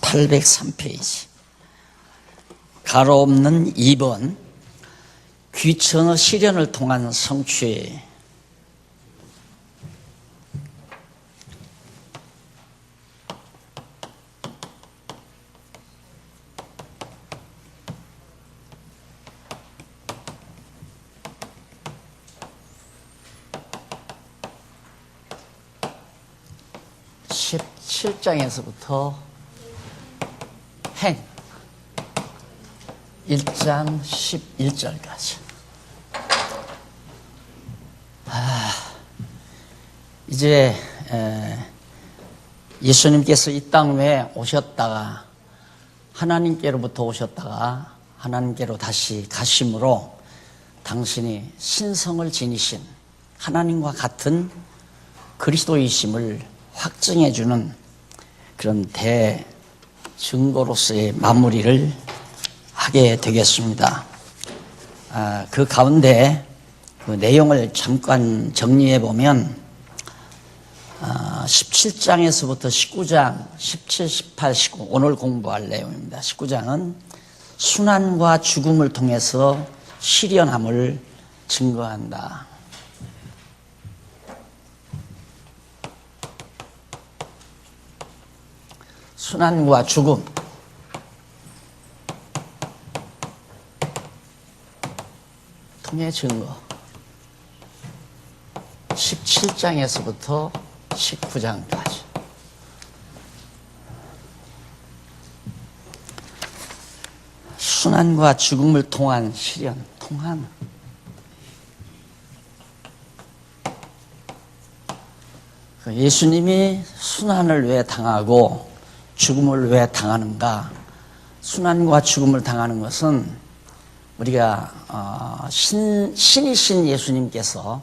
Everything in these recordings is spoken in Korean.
7803페이지 가로 없는 2번 귀천어 실현을 통한 성취. (17장에서부터) 행 1장 11절까지. 이제 예수님께서 이 땅에 오셨다가 하나님께로부터 오셨다가 하나님께로 다시 가심으로 당신이 신성을 지니신 하나님과 같은 그리스도이심을 확증해주는 그런 대증거로서의 마무리를 하게 되겠습니다. 그 가운데 그 내용을 잠깐 정리해 보면 17장에서부터 19장 17, 18, 19 오늘 공부할 내용입니다. 19장은 순환과 죽음을 통해서 실현함을 증거한다. 순환과 죽음, 통해 증거. 17장에서부터 19장까지. 순환과 죽음을 통한 실현, 통한. 예수님이 순환을 왜 당하고 죽음을 왜 당하는가? 순환과 죽음을 당하는 것은 우리가 신이신 예수님께서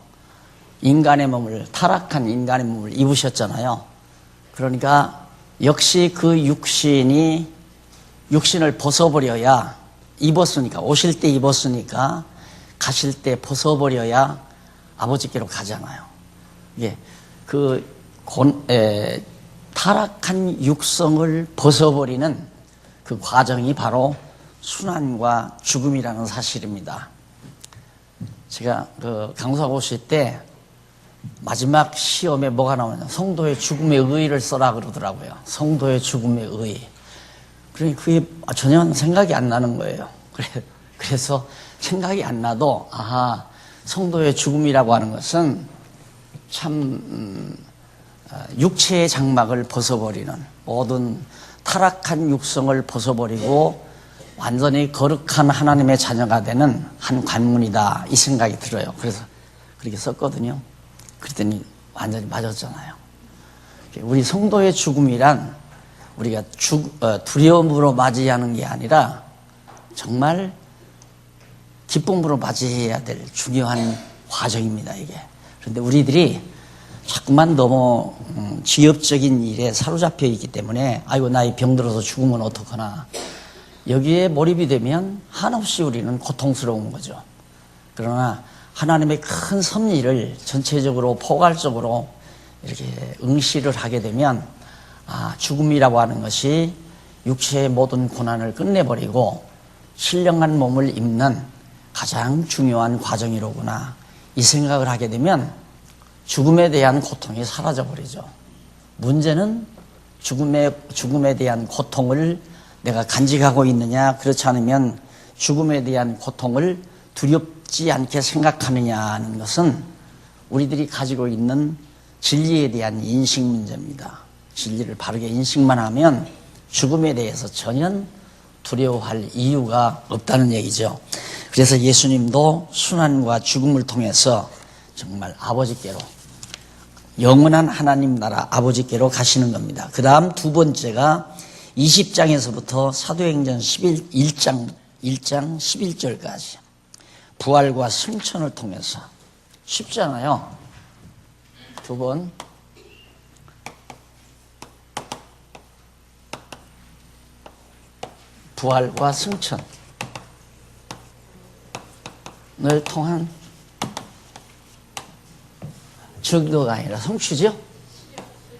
인간의 몸을, 타락한 인간의 몸을 입으셨잖아요. 그러니까 역시 그 육신을 벗어버려야, 입었으니까, 오실 때 입었으니까 가실 때 벗어버려야 아버지께로 가잖아요. 이게 타락한 육성을 벗어버리는 그 과정이 바로 순환과 죽음이라는 사실입니다. 제가 강사하고 오실 때 마지막 시험에 뭐가 나오냐, 성도의 죽음의 의의를 써라 그러더라고요. 성도의 죽음의 의의. 그러니 그게 전혀 생각이 안 나는 거예요. 그래서 생각이 안 나도 성도의 죽음이라고 하는 것은 참 육체의 장막을 벗어버리는, 모든 타락한 육성을 벗어버리고 완전히 거룩한 하나님의 자녀가 되는 한 관문이다, 이 생각이 들어요. 그래서 그렇게 썼거든요. 그랬더니 완전히 맞았잖아요. 우리 성도의 죽음이란 우리가 두려움으로 맞이하는 게 아니라 정말 기쁨으로 맞이해야 될 중요한 과정입니다, 이게. 그런데 우리들이 자꾸만 너무 지엽적인 일에 사로잡혀 있기 때문에 아이고 나이 병들어서 죽으면 어떡하나, 여기에 몰입이 되면 한없이 우리는 고통스러운 거죠. 그러나 하나님의 큰 섭리를 전체적으로 포괄적으로 이렇게 응시를 하게 되면 죽음이라고 하는 것이 육체의 모든 고난을 끝내버리고 신령한 몸을 입는 가장 중요한 과정이로구나, 이 생각을 하게 되면 죽음에 대한 고통이 사라져버리죠. 문제는 죽음에 대한 고통을 내가 간직하고 있느냐, 그렇지 않으면 죽음에 대한 고통을 두렵지 않게 생각하느냐는 것은 우리들이 가지고 있는 진리에 대한 인식 문제입니다. 진리를 바르게 인식만 하면 죽음에 대해서 전혀 두려워할 이유가 없다는 얘기죠. 그래서 예수님도 순환과 죽음을 통해서 정말 아버지께로, 영원한 하나님 나라 아버지께로 가시는 겁니다. 그 다음 두 번째가 20장에서부터 사도행전 1장 11절까지 부활과 승천을 통해서. 쉽잖아요. 두 번. 부활과 승천을 통한 증거가 아니라 성취죠?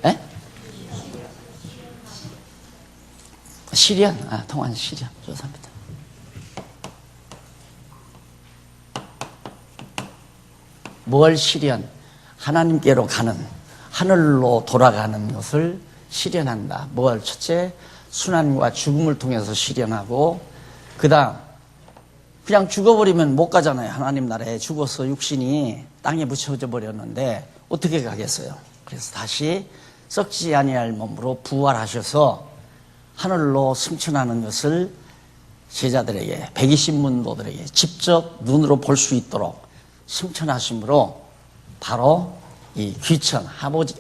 예? 시련, 통한 시련. 죄송합니다. 뭘 시련? 하나님께로 가는, 하늘로 돌아가는 것을 시련한다. 뭘? 첫째, 순환과 죽음을 통해서 시련하고, 그 다음, 그냥 죽어버리면 못 가잖아요. 하나님 나라에 죽어서 육신이 땅에 묻혀져 버렸는데 어떻게 가겠어요? 그래서 다시 썩지 아니할 몸으로 부활하셔서 하늘로 승천하는 것을 제자들에게, 120문도들에게 직접 눈으로 볼 수 있도록 승천하심으로 바로 이 귀천,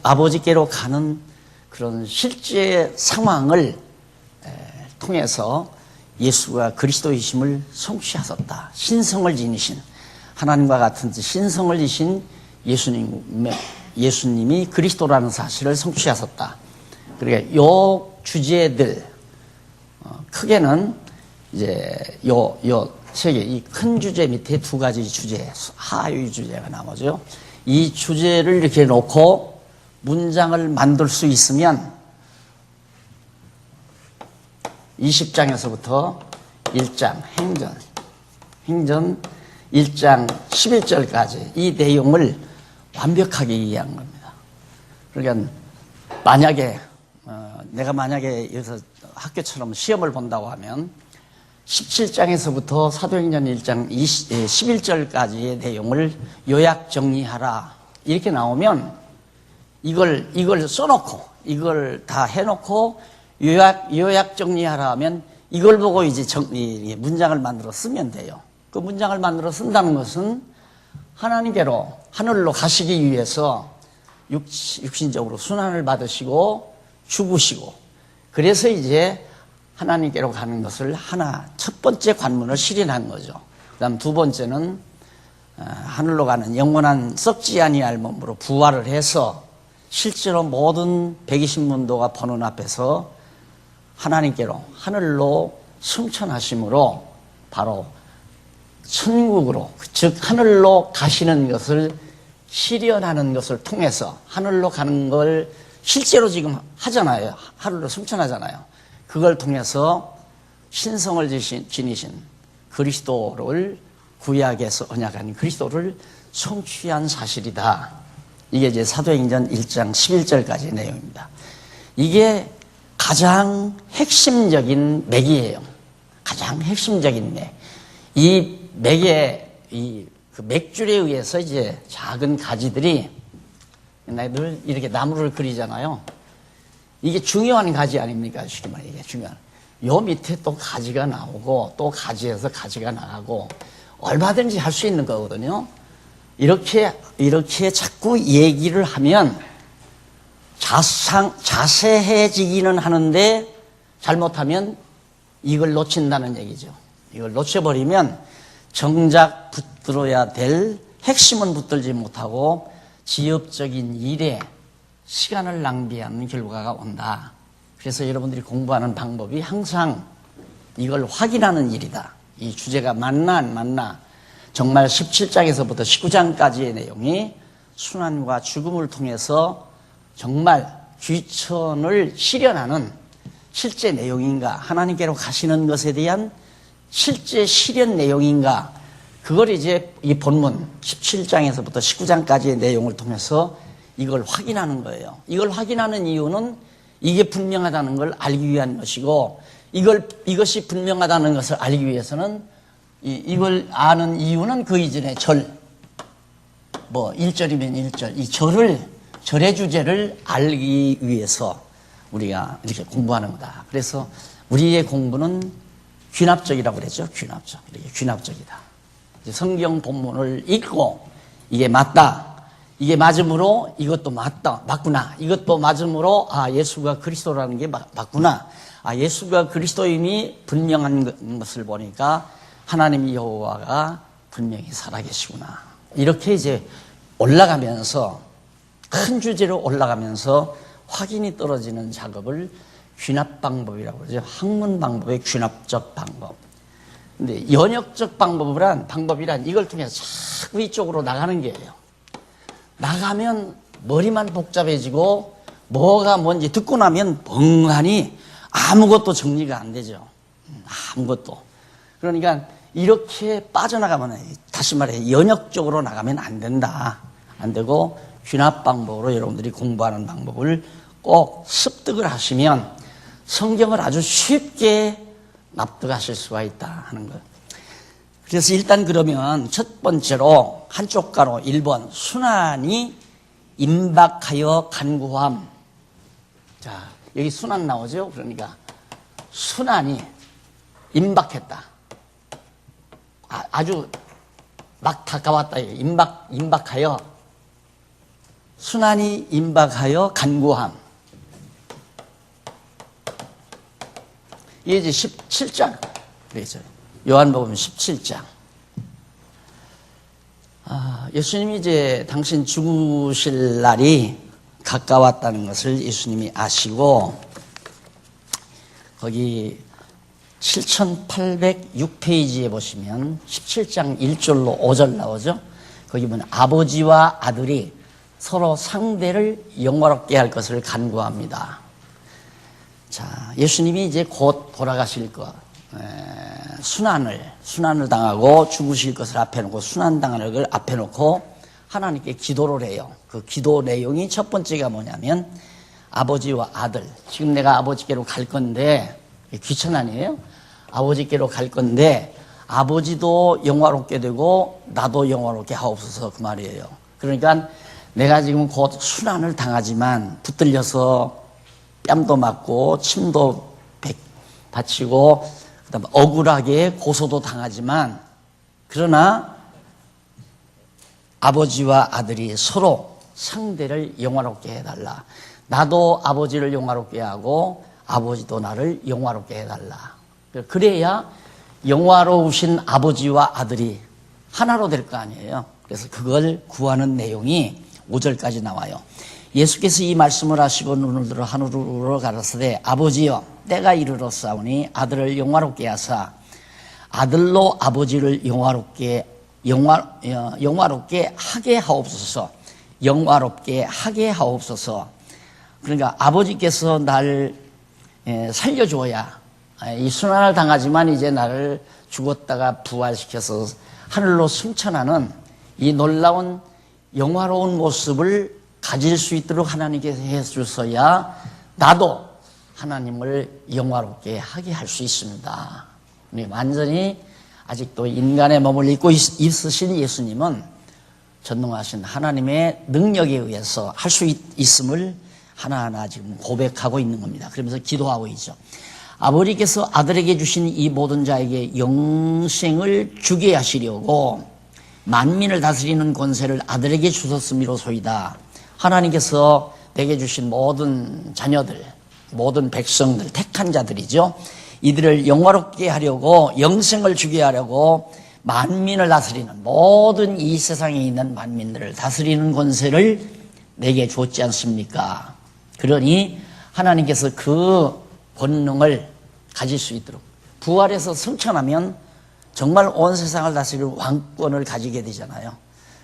아버지께로 가는 그런 실제 상황을 통해서 예수가 그리스도이심을 성취하셨다. 신성을 지니신, 하나님과 같은 신성을 지신 예수님이 그리스도라는 사실을 성취하셨다. 그러니까 요 주제들, 크게는 이제 요 세 개, 이 큰 주제 밑에 두 가지 주제, 하위 주제가 나오죠. 이 주제를 이렇게 놓고 문장을 만들 수 있으면 20장에서부터 1장, 행전 1장 11절까지 이 내용을 완벽하게 이해한 겁니다. 그러니까 내가 만약에 여기서 학교처럼 시험을 본다고 하면 17장에서부터 사도행전 1장 11절까지의 내용을 요약 정리하라 이렇게 나오면 이걸 써놓고 이걸 다 해놓고 요약 정리하라 하면 이걸 보고 이제 문장을 만들어 쓰면 돼요. 그 문장을 만들어 쓴다는 것은 하나님께로 하늘로 가시기 위해서 육신적으로 순환을 받으시고 죽으시고 그래서 이제 하나님께로 가는 것을 첫 번째 관문을 실현한 거죠. 그 다음 두 번째는 하늘로 가는 영원한 썩지 아니할 몸으로 부활을 해서 실제로 모든 120문도가 보는 앞에서 하나님께로 하늘로 승천하심으로 바로 천국으로 즉 하늘로 가시는 것을 실현하는 것을 통해서 하늘로 가는 걸 실제로 지금 하잖아요. 하늘로 승천하잖아요. 그걸 통해서 신성을 지니신 그리스도를 구약에서 언약한 그리스도를 성취한 사실이다. 이게 이제 사도행전 1장 11절까지의 내용입니다. 이게 가장 핵심적인 맥이에요. 가장 핵심적인 맥. 이 맥의 그 맥줄에 의해서 이제 작은 가지들이 늘 이렇게 나무를 그리잖아요. 이게 중요한 가지 아닙니까? 쉽게 말해 이게 중요한. 요 밑에 또 가지가 나오고 또 가지에서 가지가 나가고 얼마든지 할 수 있는 거거든요. 이렇게 자꾸 얘기를 하면 자세해지기는 하는데 잘못하면 이걸 놓친다는 얘기죠. 이걸 놓쳐버리면 정작 붙들어야 될 핵심은 붙들지 못하고 지엽적인 일에 시간을 낭비하는 결과가 온다. 그래서 여러분들이 공부하는 방법이 항상 이걸 확인하는 일이다. 이 주제가 맞나 안 맞나. 정말 17장에서부터 19장까지의 내용이 순환과 죽음을 통해서 정말 귀천을 실현하는 실제 내용인가, 하나님께로 가시는 것에 대한 실제 실현 내용인가, 그걸 이제 이 본문 17장에서부터 19장까지의 내용을 통해서 이걸 확인하는 거예요. 이걸 확인하는 이유는 이게 분명하다는 걸 알기 위한 것이고, 이것이 분명하다는 것을 알기 위해서는 이걸 아는 이유는 그 이전에 1절이면 1절, 이 절의 주제를 알기 위해서 우리가 이렇게 공부하는 거다. 그래서 우리의 공부는 귀납적이라고 그랬죠. 이렇게 귀납적이다. 성경 본문을 읽고 이게 맞다. 이게 맞으므로 이것도 맞구나. 이것도 맞으므로 예수가 그리스도라는 게 맞구나. 예수가 그리스도임이 분명한 것을 보니까 하나님 여호와가 분명히 살아계시구나. 이렇게 이제 올라가면서 큰 주제로 올라가면서 확인이 떨어지는 작업을 귀납 방법이라고 그러죠. 학문 방법의 귀납적 방법. 근데 연역적 방법이란 이걸 통해서 자꾸 이쪽으로 나가는 게예요. 나가면 머리만 복잡해지고 뭐가 뭔지 듣고 나면 멍하니 아무것도 정리가 안 되죠. 아무것도. 그러니까 이렇게 빠져나가면, 다시 말해 연역적으로 나가면 안 된다. 안 되고 귀납 방법으로 여러분들이 공부하는 방법을 꼭 습득을 하시면 성경을 아주 쉽게 납득하실 수가 있다 하는 것. 그래서 일단 그러면 첫 번째로 한쪽 가로 1번 순환이 임박하여 간구함. 자, 여기 순환 나오죠? 그러니까 순환이 임박했다. 아주 막 다가왔다. 임박하여. 순환이 임박하여 간구함. 이게 이제 17장. 그래서 요한복음 17장. 예수님이 이제 당신 죽으실 날이 가까웠다는 것을 예수님이 아시고, 거기 7806페이지에 보시면 17장 1절로 5절 나오죠? 거기 보면 아버지와 아들이 서로 상대를 영화롭게 할 것을 간구합니다. 자, 예수님이 이제 곧 돌아가실 것, 순환을 당하고 죽으실 것을 앞에 놓고, 순환당하는 걸 앞에 놓고 하나님께 기도를 해요. 그 기도 내용이 첫 번째가 뭐냐면 아버지와 아들. 지금 내가 아버지께로 갈 건데, 귀천 아니에요? 아버지께로 갈 건데 아버지도 영화롭게 되고 나도 영화롭게 하옵소서, 그 말이에요. 그러니까 내가 지금 곧 순환을 당하지만 붙들려서 뺨도 맞고 침도 바치고 그다음에 억울하게 고소도 당하지만, 그러나 아버지와 아들이 서로 상대를 영화롭게 해달라. 나도 아버지를 영화롭게 하고 아버지도 나를 영화롭게 해달라. 그래야 영화로우신 아버지와 아들이 하나로 될 거 아니에요. 그래서 그걸 구하는 내용이 5절까지 나와요. 예수께서 이 말씀을 하시고 눈을 들어 하늘으로 가라사대 아버지여 때가 이르렀사오니 아들을 영화롭게 하사 아들로 아버지를 영화롭게 하게 하옵소서. 영화롭게 하게 하옵소서. 그러니까 아버지께서 날 살려줘야, 이 순환을 당하지만 이제 나를 죽었다가 부활시켜서 하늘로 승천하는 이 놀라운 영화로운 모습을 가질 수 있도록 하나님께서 해주셔야 나도 하나님을 영화롭게 하게 할 수 있습니다. 완전히 아직도 인간의 몸을 입고 있으신 예수님은 전능하신 하나님의 능력에 의해서 할 수 있음을 하나하나 지금 고백하고 있는 겁니다. 그러면서 기도하고 있죠. 아버지께서 아들에게 주신 이 모든 자에게 영생을 주게 하시려고 만민을 다스리는 권세를 아들에게 주셨음이로소이다. 하나님께서 내게 주신 모든 자녀들, 모든 백성들, 택한 자들이죠. 이들을 영화롭게 하려고, 영생을 주게 하려고 만민을 다스리는, 모든 이 세상에 있는 만민들을 다스리는 권세를 내게 줬지 않습니까? 그러니 하나님께서 그 권능을 가질 수 있도록, 부활해서 승천하면 정말 온 세상을 다스릴 왕권을 가지게 되잖아요.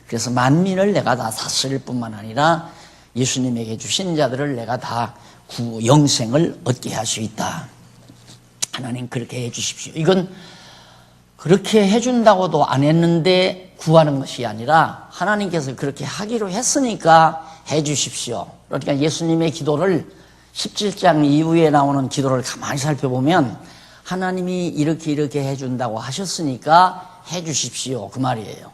그래서 만민을 내가 다 다스릴 뿐만 아니라 예수님에게 주신 자들을 내가 다 영생을 얻게 할 수 있다. 하나님 그렇게 해 주십시오. 이건 그렇게 해준다고도 안 했는데 구하는 것이 아니라 하나님께서 그렇게 하기로 했으니까 해 주십시오. 그러니까 예수님의 기도를 17장 이후에 나오는 기도를 가만히 살펴보면 하나님이 이렇게 해준다고 하셨으니까 해 주십시오, 그 말이에요.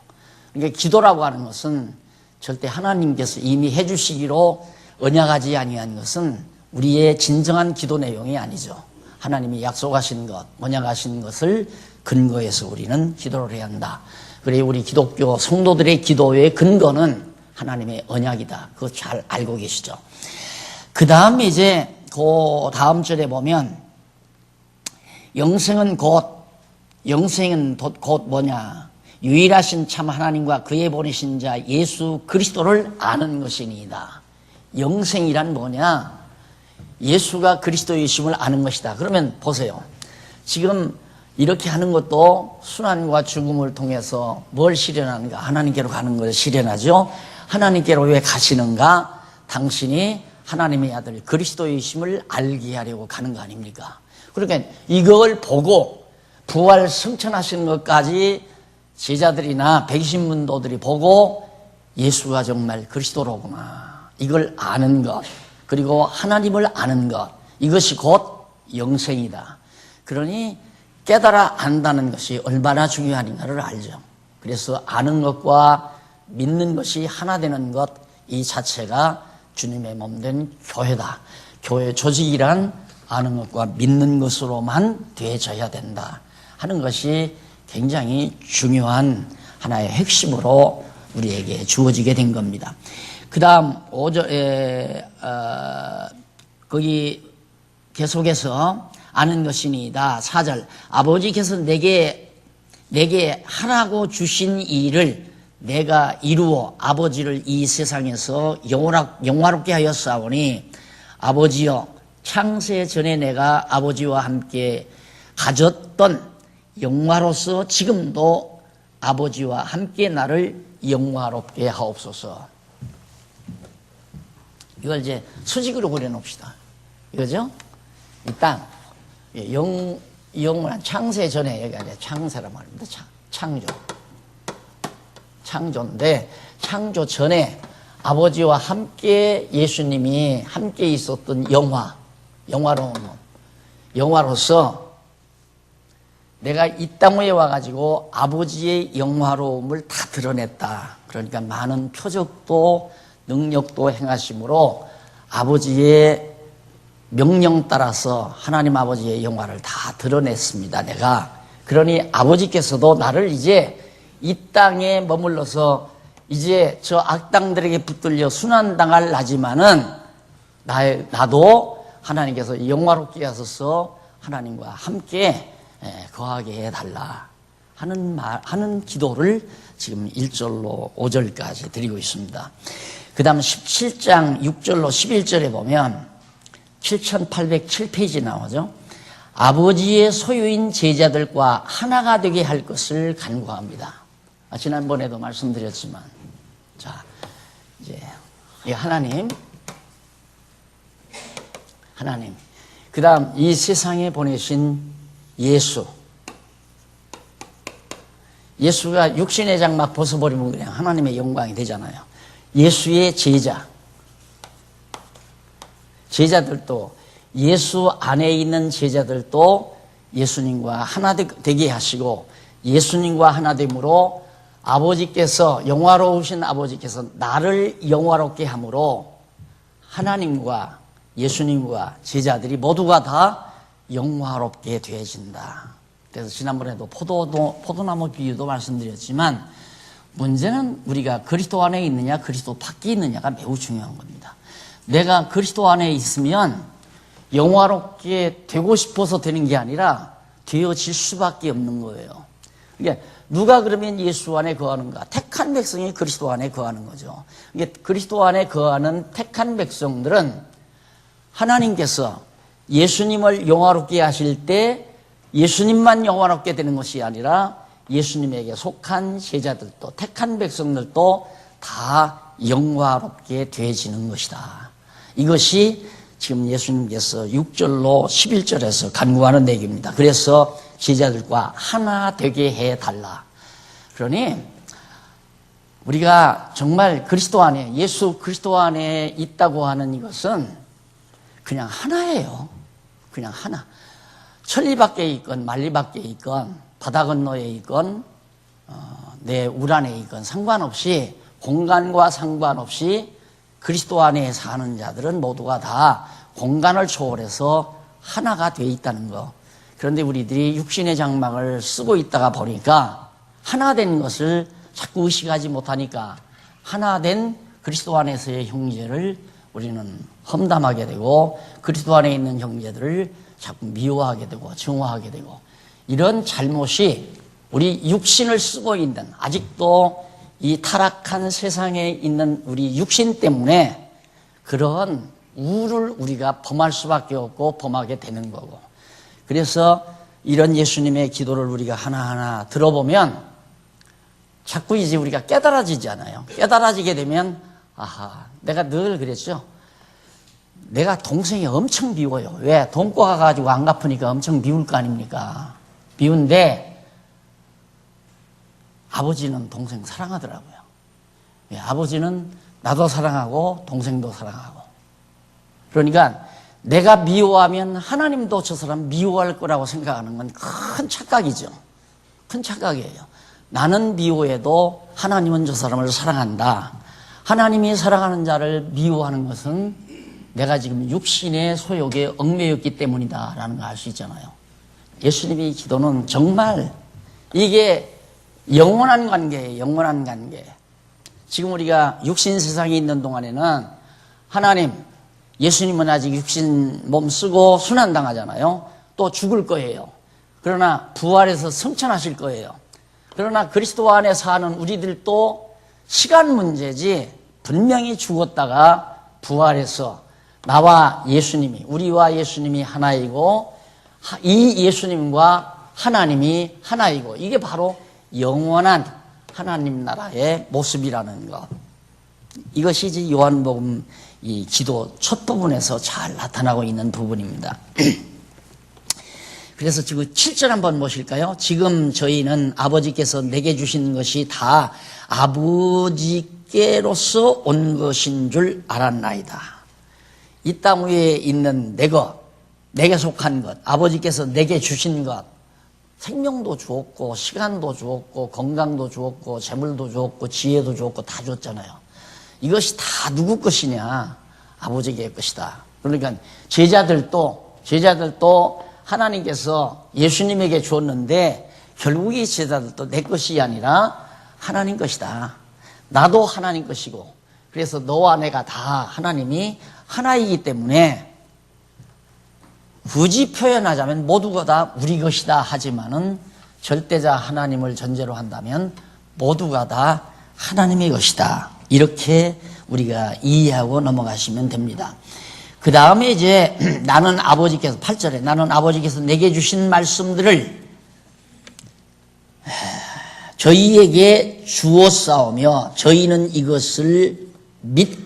그러니까 기도라고 하는 것은 절대 하나님께서 이미 해 주시기로 언약하지 아니한 것은 우리의 진정한 기도 내용이 아니죠. 하나님이 약속하신 것, 언약하신 것을 근거해서 우리는 기도를 해야 한다. 그래 우리 기독교 성도들의 기도의 근거는 하나님의 언약이다. 그거 잘 알고 계시죠. 그 다음에 이제 그 다음 절에 보면 영생은 곧 뭐냐? 유일하신 참 하나님과 그의 보내신 자 예수 그리스도를 아는 것이니이다. 영생이란 뭐냐? 예수가 그리스도이심을 아는 것이다. 그러면 보세요. 지금 이렇게 하는 것도 순환과 죽음을 통해서 뭘 실현하는가? 하나님께로 가는 것을 실현하죠. 하나님께로 왜 가시는가? 당신이 하나님의 아들 그리스도이심을 알게 하려고 가는 거 아닙니까? 그러니까 이걸 보고 부활 승천하시는 것까지 제자들이나 백신문도들이 보고 예수가 정말 그리스도로구나, 이걸 아는 것, 그리고 하나님을 아는 것, 이것이 곧 영생이다. 그러니 깨달아 안다는 것이 얼마나 중요한가를 알죠. 그래서 아는 것과 믿는 것이 하나 되는 것, 이 자체가 주님의 몸된 교회다. 교회 조직이란 아는 것과 믿는 것으로만 되어져야 된다 하는 것이 굉장히 중요한 하나의 핵심으로 우리에게 주어지게 된 겁니다. 그 다음 5절에 거기 계속해서 아는 것이니이다. 4절, 아버지께서 내게 하라고 주신 일을 내가 이루어 아버지를 이 세상에서 영화롭게 하였사오니, 아버지여, 창세 전에 내가 아버지와 함께 가졌던 영화로서 지금도 아버지와 함께 나를 영화롭게 하옵소서. 이걸 이제 수직으로 그려놓읍시다. 이거죠? 이 땅, 영원한 창세 전에, 여기가 이제 창세란 말입니다. 창조인데, 창조 전에 아버지와 함께 예수님이 함께 있었던 영화로서 내가 이 땅에 와가지고 아버지의 영화로움을 다 드러냈다. 그러니까 많은 표적도 능력도 행하심으로 아버지의 명령 따라서 하나님 아버지의 영화를 다 드러냈습니다. 내가. 그러니 아버지께서도 나를 이제 이 땅에 머물러서 이제 저 악당들에게 붙들려 순환당할 나지만은 나도 하나님께서 영화롭게 하셔서 하나님과 함께 거하게 해달라 하는 기도를 지금 1절로 5절까지 드리고 있습니다. 그 다음 17장 6절로 11절에 보면 7807페이지 나오죠. 아버지의 소유인 제자들과 하나가 되게 할 것을 간구합니다. 지난번에도 말씀드렸지만, 자, 이제 이 하나님, 그 다음 이 세상에 보내신 예수가 육신의 장막 벗어버리면 그냥 하나님의 영광이 되잖아요. 예수의 제자들도, 예수 안에 있는 제자들도 예수님과 하나 되게 하시고, 예수님과 하나 됨으로 아버지께서, 영화로우신 아버지께서 나를 영화롭게 함으로 하나님과 예수님과 제자들이 모두가 다 영화롭게 되어진다. 그래서 지난번에도 포도나무 비유도 말씀드렸지만, 문제는 우리가 그리스도 안에 있느냐 그리스도 밖에 있느냐가 매우 중요한 겁니다. 내가 그리스도 안에 있으면 영화롭게 되고 싶어서 되는 게 아니라 되어질 수밖에 없는 거예요. 이게 누가 그러면 예수 안에 거하는가? 택한 백성이 그리스도 안에 거하는 거죠. 이게 그리스도 안에 거하는 택한 백성들은 하나님께서 예수님을 영화롭게 하실 때 예수님만 영화롭게 되는 것이 아니라 예수님에게 속한 제자들도, 택한 백성들도 다 영화롭게 되어지는 것이다. 이것이 지금 예수님께서 6절로 11절에서 간구하는 내용입니다. 그래서 제자들과 하나 되게 해달라. 그러니 우리가 정말 그리스도 안에, 예수 그리스도 안에 있다고 하는 이것은 그냥 하나예요. 그냥 하나. 천리 밖에 있건 만리 밖에 있건 바다 건너에 있건 내 울 안에 있건 상관없이, 공간과 상관없이 그리스도 안에 사는 자들은 모두가 다 공간을 초월해서 하나가 되어 있다는 거. 그런데 우리들이 육신의 장막을 쓰고 있다가 보니까 하나 된 것을 자꾸 의식하지 못하니까 하나 된 그리스도 안에서의 형제를 우리는 험담하게 되고, 그리스도 안에 있는 형제들을 자꾸 미워하게 되고 증오하게 되고, 이런 잘못이 우리 육신을 쓰고 있는, 아직도 이 타락한 세상에 있는 우리 육신 때문에 그런 우를 우리가 범할 수밖에 없고 범하게 되는 거고, 그래서 이런 예수님의 기도를 우리가 하나하나 들어보면 자꾸 이제 우리가 깨달아지잖아요. 깨달아지게 되면, 아하, 내가 늘 그랬죠. 내가 동생이 엄청 미워요. 왜? 돈 꿔가지고 안 갚으니까 엄청 미울 거 아닙니까? 미운데 아버지는 동생 사랑하더라고요. 예, 아버지는 나도 사랑하고 동생도 사랑하고. 그러니까 내가 미워하면 하나님도 저 사람 미워할 거라고 생각하는 건 큰 착각이죠. 큰 착각이에요. 나는 미워해도 하나님은 저 사람을 사랑한다. 하나님이 사랑하는 자를 미워하는 것은 내가 지금 육신의 소욕에 얽매였기 때문이다 라는 걸 알 수 있잖아요. 예수님의 기도는 정말 이게 영원한 관계예요. 영원한 관계. 지금 우리가 육신 세상에 있는 동안에는 하나님, 예수님은 아직 육신 몸 쓰고 순환당하잖아요. 또 죽을 거예요. 그러나 부활해서 승천하실 거예요. 그러나 그리스도 안에 사는 우리들도 시간 문제지 분명히 죽었다가 부활해서 나와 예수님이, 우리와 예수님이 하나이고 이 예수님과 하나님이 하나이고 이게 바로 영원한 하나님 나라의 모습이라는 것. 이것이 이제 요한복음 이 기도 첫 부분에서 잘 나타나고 있는 부분입니다. 그래서 지금 7절 한번 보실까요? 지금 저희는 아버지께서 내게 주신 것이 다 아버지께로서 온 것인 줄 알았나이다. 이 땅 위에 있는 내 것, 내게 속한 것, 아버지께서 내게 주신 것, 생명도 주었고 시간도 주었고 건강도 주었고 재물도 주었고 지혜도 주었고 다 줬잖아요. 이것이 다 누구 것이냐? 아버지의 것이다. 그러니까 제자들도 하나님께서 예수님에게 주었는데 결국 이 제자들도 내 것이 아니라 하나님 것이다. 나도 하나님 것이고 그래서 너와 내가 다 하나님이 하나이기 때문에 굳이 표현하자면 모두가 다 우리 것이다 하지만은 절대자 하나님을 전제로 한다면 모두가 다 하나님의 것이다. 이렇게 우리가 이해하고 넘어가시면 됩니다. 그 다음에 이제 나는 아버지께서 8절에 나는 아버지께서 내게 주신 말씀들을 저희에게 주었사오며 저희는 이것을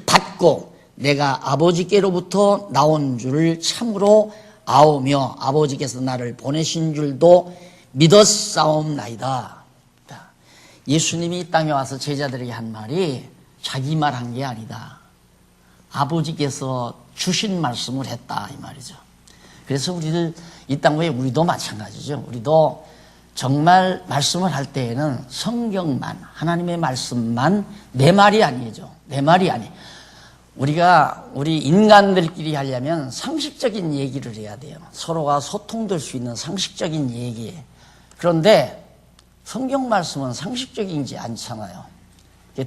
받고 내가 아버지께로부터 나온 줄을 참으로 아오며 아버지께서 나를 보내신 줄도 믿었사옵나이다. 예수님이 이 땅에 와서 제자들에게 한 말이 자기 말한 게 아니다. 아버지께서 주신 말씀을 했다 이 말이죠. 그래서 우리들 이 땅 외에 우리도 마찬가지죠. 우리도 정말 말씀을 할 때에는 성경만 하나님의 말씀만 내 말이 아니죠. 내 말이 아니. 우리 인간들끼리 하려면 상식적인 얘기를 해야 돼요. 서로가 소통될 수 있는 상식적인 얘기. 그런데 성경 말씀은 상식적이지 않잖아요.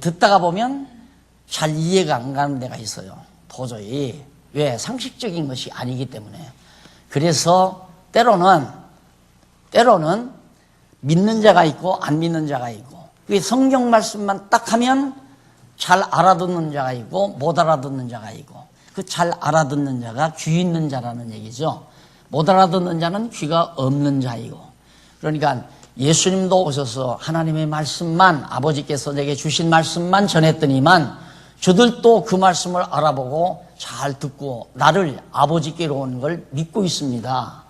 듣다가 보면 잘 이해가 안 가는 데가 있어요. 도저히. 왜? 상식적인 것이 아니기 때문에. 그래서 때로는 믿는 자가 있고 안 믿는 자가 있고 그게 성경 말씀만 딱 하면 잘 알아듣는 자가 있고 못 알아듣는 자가 있고 그 잘 알아듣는 자가 귀 있는 자라는 얘기죠. 못 알아듣는 자는 귀가 없는 자이고 그러니까 예수님도 오셔서 하나님의 말씀만 아버지께서 내게 주신 말씀만 전했더니만 저들도 그 말씀을 알아보고 잘 듣고 나를 아버지께로 온 걸 믿고 있습니다.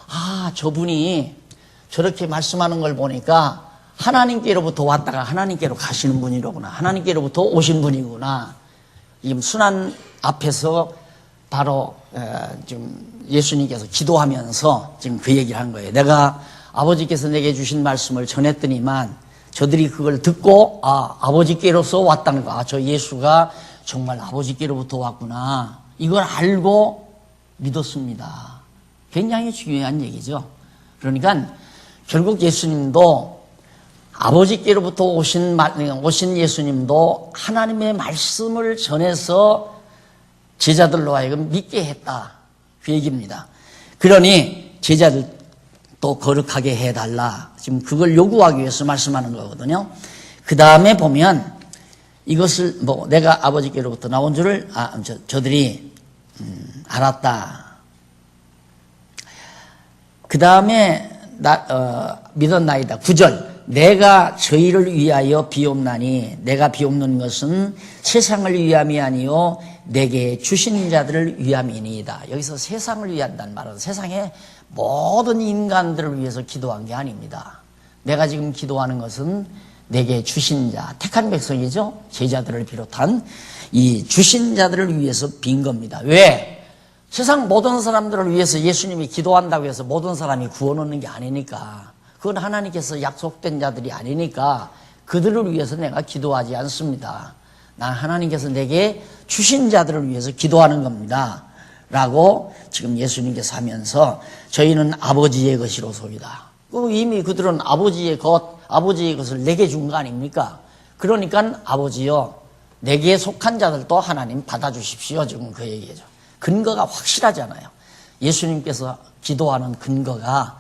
아, 저분이 저렇게 말씀하는 걸 보니까 하나님께로부터 왔다가 하나님께로 가시는 분이로구나. 하나님께로부터 오신 분이구나. 지금 순환 앞에서 바로 지금 예수님께서 기도하면서 지금 그 얘기를 한 거예요. 내가 아버지께서 내게 주신 말씀을 전했더니만 저들이 그걸 듣고 아버지께로서 왔다는 거. 저 예수가 정말 아버지께로부터 왔구나. 이걸 알고 믿었습니다. 굉장히 중요한 얘기죠. 그러니까 결국 예수님도 아버지께로부터 오신 예수님도 하나님의 말씀을 전해서 제자들로 하여금 믿게 했다. 그 얘기입니다. 그러니 제자들 또 거룩하게 해달라. 지금 그걸 요구하기 위해서 말씀하는 거거든요. 그 다음에 보면 이것을 내가 아버지께로부터 나온 줄을 저들이 알았다. 그 다음에 믿었나이다. 9절 내가 저희를 위하여 비옵나니 내가 비옵는 것은 세상을 위함이 아니요 내게 주신 자들을 위함이니이다. 여기서 세상을 위한다는 말은 세상의 모든 인간들을 위해서 기도한 게 아닙니다. 내가 지금 기도하는 것은 내게 주신 자, 택한 백성이죠. 제자들을 비롯한 이 주신 자들을 위해서 빈 겁니다. 왜? 세상 모든 사람들을 위해서 예수님이 기도한다고 해서 모든 사람이 구원 얻는 게 아니니까, 그건 하나님께서 약속된 자들이 아니니까 그들을 위해서 내가 기도하지 않습니다. 난 하나님께서 내게 주신 자들을 위해서 기도하는 겁니다 라고 지금 예수님께서 하면서 저희는 아버지의 것이로소이다. 이미 그들은 아버지의 것을 내게 준 거 아닙니까? 그러니까 아버지여 내게 속한 자들도 하나님 받아주십시오. 지금 그 얘기죠. 근거가 확실하잖아요. 예수님께서 기도하는 근거가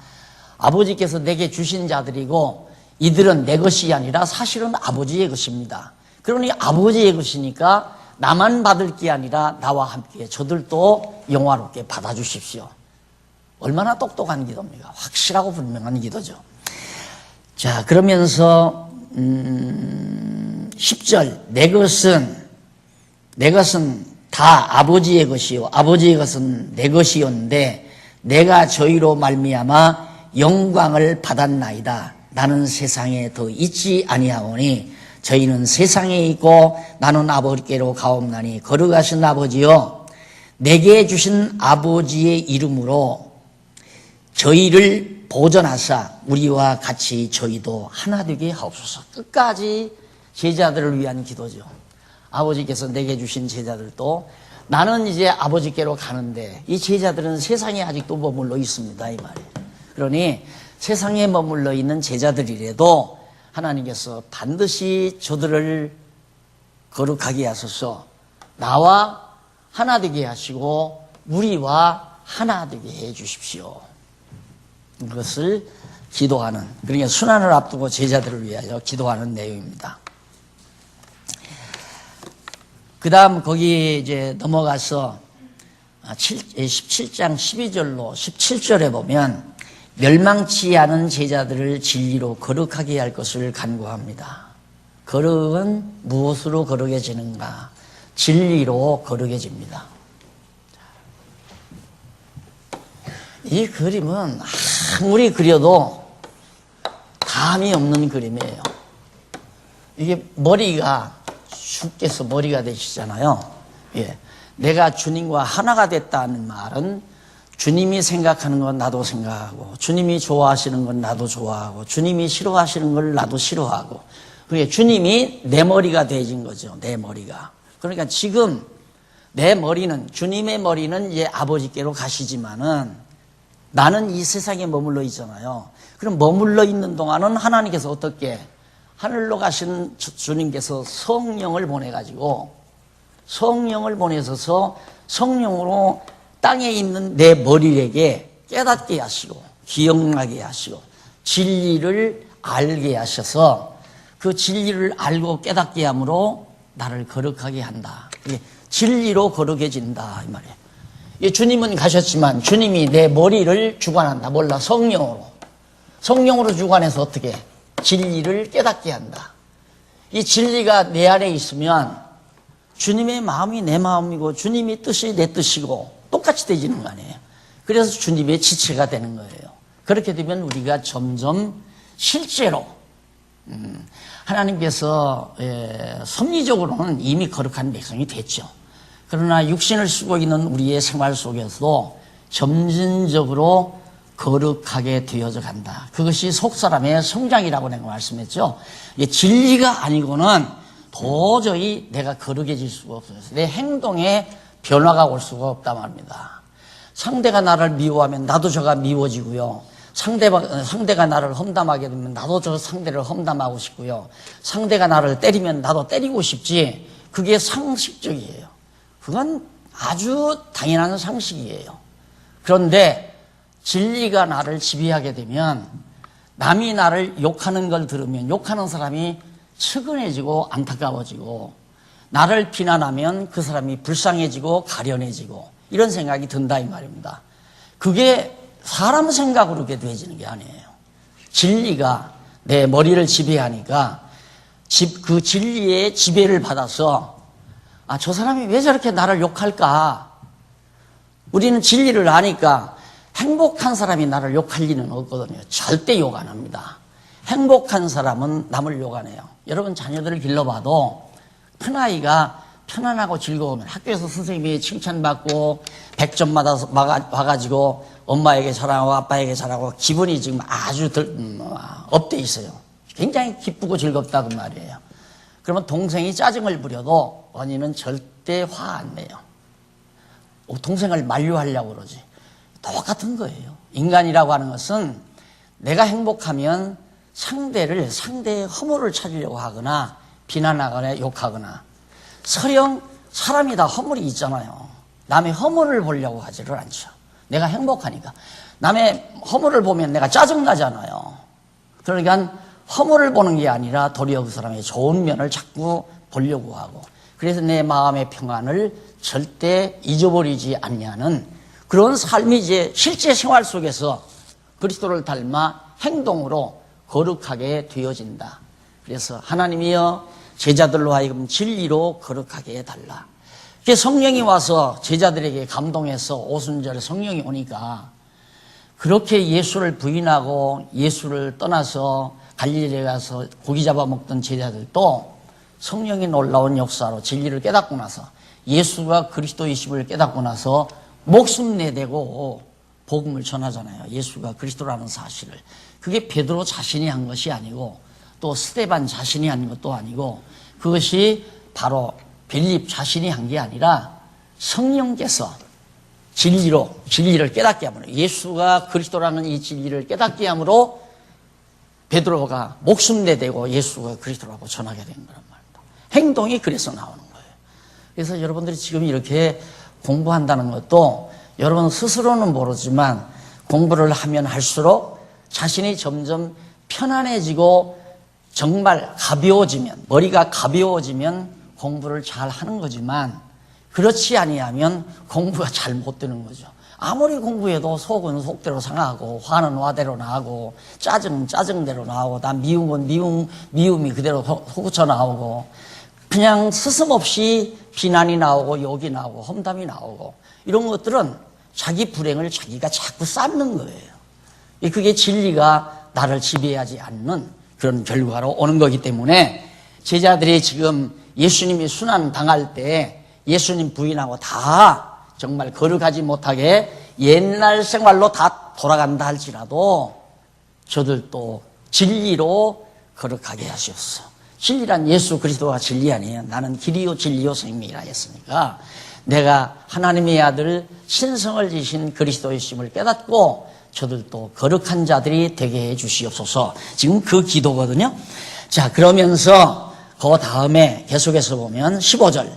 아버지께서 내게 주신 자들이고 이들은 내 것이 아니라 사실은 아버지의 것입니다. 그러니 아버지의 것이니까 나만 받을 게 아니라 나와 함께 저들도 영화롭게 받아주십시오. 얼마나 똑똑한 기도입니까? 확실하고 분명한 기도죠. 자, 그러면서 10절 내 것은 다 아버지의 것이요 아버지의 것은 내 것이었는데 내가 저희로 말미암아 영광을 받았나이다. 나는 세상에 더 있지 아니하오니 저희는 세상에 있고 나는 아버지께로 가옵나니 거룩하신 아버지여 내게 주신 아버지의 이름으로 저희를 보존하사 우리와 같이 저희도 하나 되게 하옵소서. 끝까지 제자들을 위한 기도죠. 아버지께서 내게 주신 제자들도 나는 이제 아버지께로 가는데 이 제자들은 세상에 아직도 머물러 있습니다. 이 말이에요. 그러니 세상에 머물러 있는 제자들이라도 하나님께서 반드시 저들을 거룩하게 하소서, 나와 하나 되게 하시고 우리와 하나 되게 해 주십시오. 이것을 기도하는, 그러니까 순환을 앞두고 제자들을 위하여 기도하는 내용입니다. 그 다음 거기 이제 넘어가서 17장 12절로 17절에 보면 멸망치 않은 제자들을 진리로 거룩하게 할 것을 간구합니다. 거룩은 무엇으로 거룩해지는가? 진리로 거룩해집니다. 이 그림은 아무리 그려도 감이 없는 그림이에요. 이게 머리가 주께서 머리가 되시잖아요. 예. 내가 주님과 하나가 됐다는 말은 주님이 생각하는 건 나도 생각하고 주님이 좋아하시는 건 나도 좋아하고 주님이 싫어하시는 걸 나도 싫어하고, 그러니까 주님이 내 머리가 되어진 거죠. 내 머리가. 그러니까 지금 내 머리는, 주님의 머리는 이제 아버지께로 가시지만은 나는 이 세상에 머물러 있잖아요. 그럼 머물러 있는 동안은 하나님께서 어떻게, 하늘로 가신 주님께서 성령을 보내가지고 성령을 보내셔서 성령으로 땅에 있는 내 머리에게 깨닫게 하시고 기억나게 하시고 진리를 알게 하셔서 그 진리를 알고 깨닫게 함으로 나를 거룩하게 한다. 진리로 거룩해진다 이 말이에요. 주님은 가셨지만 주님이 내 머리를 주관한다. 몰라, 성령으로 주관해서 어떻게 진리를 깨닫게 한다. 이 진리가 내 안에 있으면 주님의 마음이 내 마음이고 주님의 뜻이 내 뜻이고 똑같이 되지는 거 아니에요. 그래서 주님의 지체가 되는 거예요. 그렇게 되면 우리가 점점 실제로 하나님께서 섭리적으로는 이미 거룩한 백성이 됐죠. 그러나 육신을 쓰고 있는 우리의 생활 속에서도 점진적으로 거룩하게 되어져 간다. 그것이 속사람의 성장이라고 내가 말씀했죠. 진리가 아니고는 도저히 내가 거룩해질 수가 없어요. 내 행동에 변화가 올 수가 없단 말입니다. 상대가 나를 미워하면 나도 저가 미워지고요. 상대가 나를 험담하게 되면 나도 저 상대를 험담하고 싶고요. 상대가 나를 때리면 나도 때리고 싶지. 그게 상식적이에요. 그건 아주 당연한 상식이에요. 그런데 진리가 나를 지배하게 되면 남이 나를 욕하는 걸 들으면 욕하는 사람이 측은해지고 안타까워지고, 나를 비난하면 그 사람이 불쌍해지고 가련해지고 이런 생각이 든다 이 말입니다. 그게 사람 생각으로 그렇게 되어지는 게 아니에요. 진리가 내 머리를 지배하니까 그 진리의 지배를 받아서 저 사람이 왜 저렇게 나를 욕할까? 우리는 진리를 아니까 행복한 사람이 나를 욕할 리는 없거든요. 절대 욕 안 합니다. 행복한 사람은 남을 욕 안 해요. 여러분 자녀들을 길러봐도 큰아이가 편안하고 즐거우면 학교에서 선생님이 칭찬받고 100점 받아서 와가지고 엄마에게 잘하고 아빠에게 잘하고 기분이 지금 아주 업돼 있어요. 굉장히 기쁘고 즐겁다 그 말이에요. 그러면 동생이 짜증을 부려도 언니는 절대 화 안 내요. 동생을 만류하려고 그러지. 똑같은 거예요. 인간이라고 하는 것은 내가 행복하면 상대의 허물을 찾으려고 하거나 비난하거나 욕하거나, 설령 사람이 다 허물이 있잖아요. 남의 허물을 보려고 하지를 않죠. 내가 행복하니까. 남의 허물을 보면 내가 짜증나잖아요. 그러니까 허물을 보는 게 아니라 도리어 그 사람의 좋은 면을 자꾸 보려고 하고, 그래서 내 마음의 평안을 절대 잊어버리지 않냐는 그런 삶이 이제 실제 생활 속에서 그리스도를 닮아 행동으로 거룩하게 되어진다. 그래서 하나님이여 제자들로 하여금 진리로 거룩하게 해달라. 성령이 와서 제자들에게 감동해서 오순절에 성령이 오니까 그렇게 예수를 부인하고 예수를 떠나서 갈릴리에 가서 고기 잡아먹던 제자들도 성령이 놀라운 역사로 진리를 깨닫고 나서 예수가 그리스도이심을 깨닫고 나서 목숨 내대고 복음을 전하잖아요. 예수가 그리스도라는 사실을. 그게 베드로 자신이 한 것이 아니고 또 스데반 자신이 한 것도 아니고 그것이 바로 빌립 자신이 한 게 아니라 성령께서 진리를 깨닫게 함으로, 예수가 그리스도라는 이 진리를 깨닫게 함으로 베드로가 목숨 내대고 예수가 그리스도라고 전하게 된 거란 말입니다. 행동이 그래서 나오는 거예요. 그래서 여러분들이 지금 이렇게 공부한다는 것도 여러분 스스로는 모르지만 공부를 하면 할수록 자신이 점점 편안해지고 정말 가벼워지면, 머리가 가벼워지면 공부를 잘 하는 거지만 그렇지 아니하면 공부가 잘 못 되는 거죠. 아무리 공부해도 속은 속대로 상하고 화는 화대로 나오고 짜증은 짜증대로 나오고 다 미움은 미움이 그대로 솟구쳐 나오고 그냥 스스럼없이 비난이 나오고 욕이 나오고 험담이 나오고 이런 것들은 자기 불행을 자기가 자꾸 쌓는 거예요. 그게 진리가 나를 지배하지 않는 그런 결과로 오는 거기 때문에 제자들이 지금 예수님이 순환 당할 때 예수님 부인하고 다 정말 거룩하지 못하게 옛날 생활로 다 돌아간다 할지라도 저들도 진리로 거룩하게 하시옵소서. 진리란 예수 그리스도가 진리 아니에요. 나는 길이요 진리요 생명이라 했으니까 내가 하나님의 아들 신성을 지신 그리스도이심을 깨닫고 저들도 거룩한 자들이 되게 해 주시옵소서. 지금 그 기도거든요. 자, 그러면서 그 다음에 계속해서 보면 15절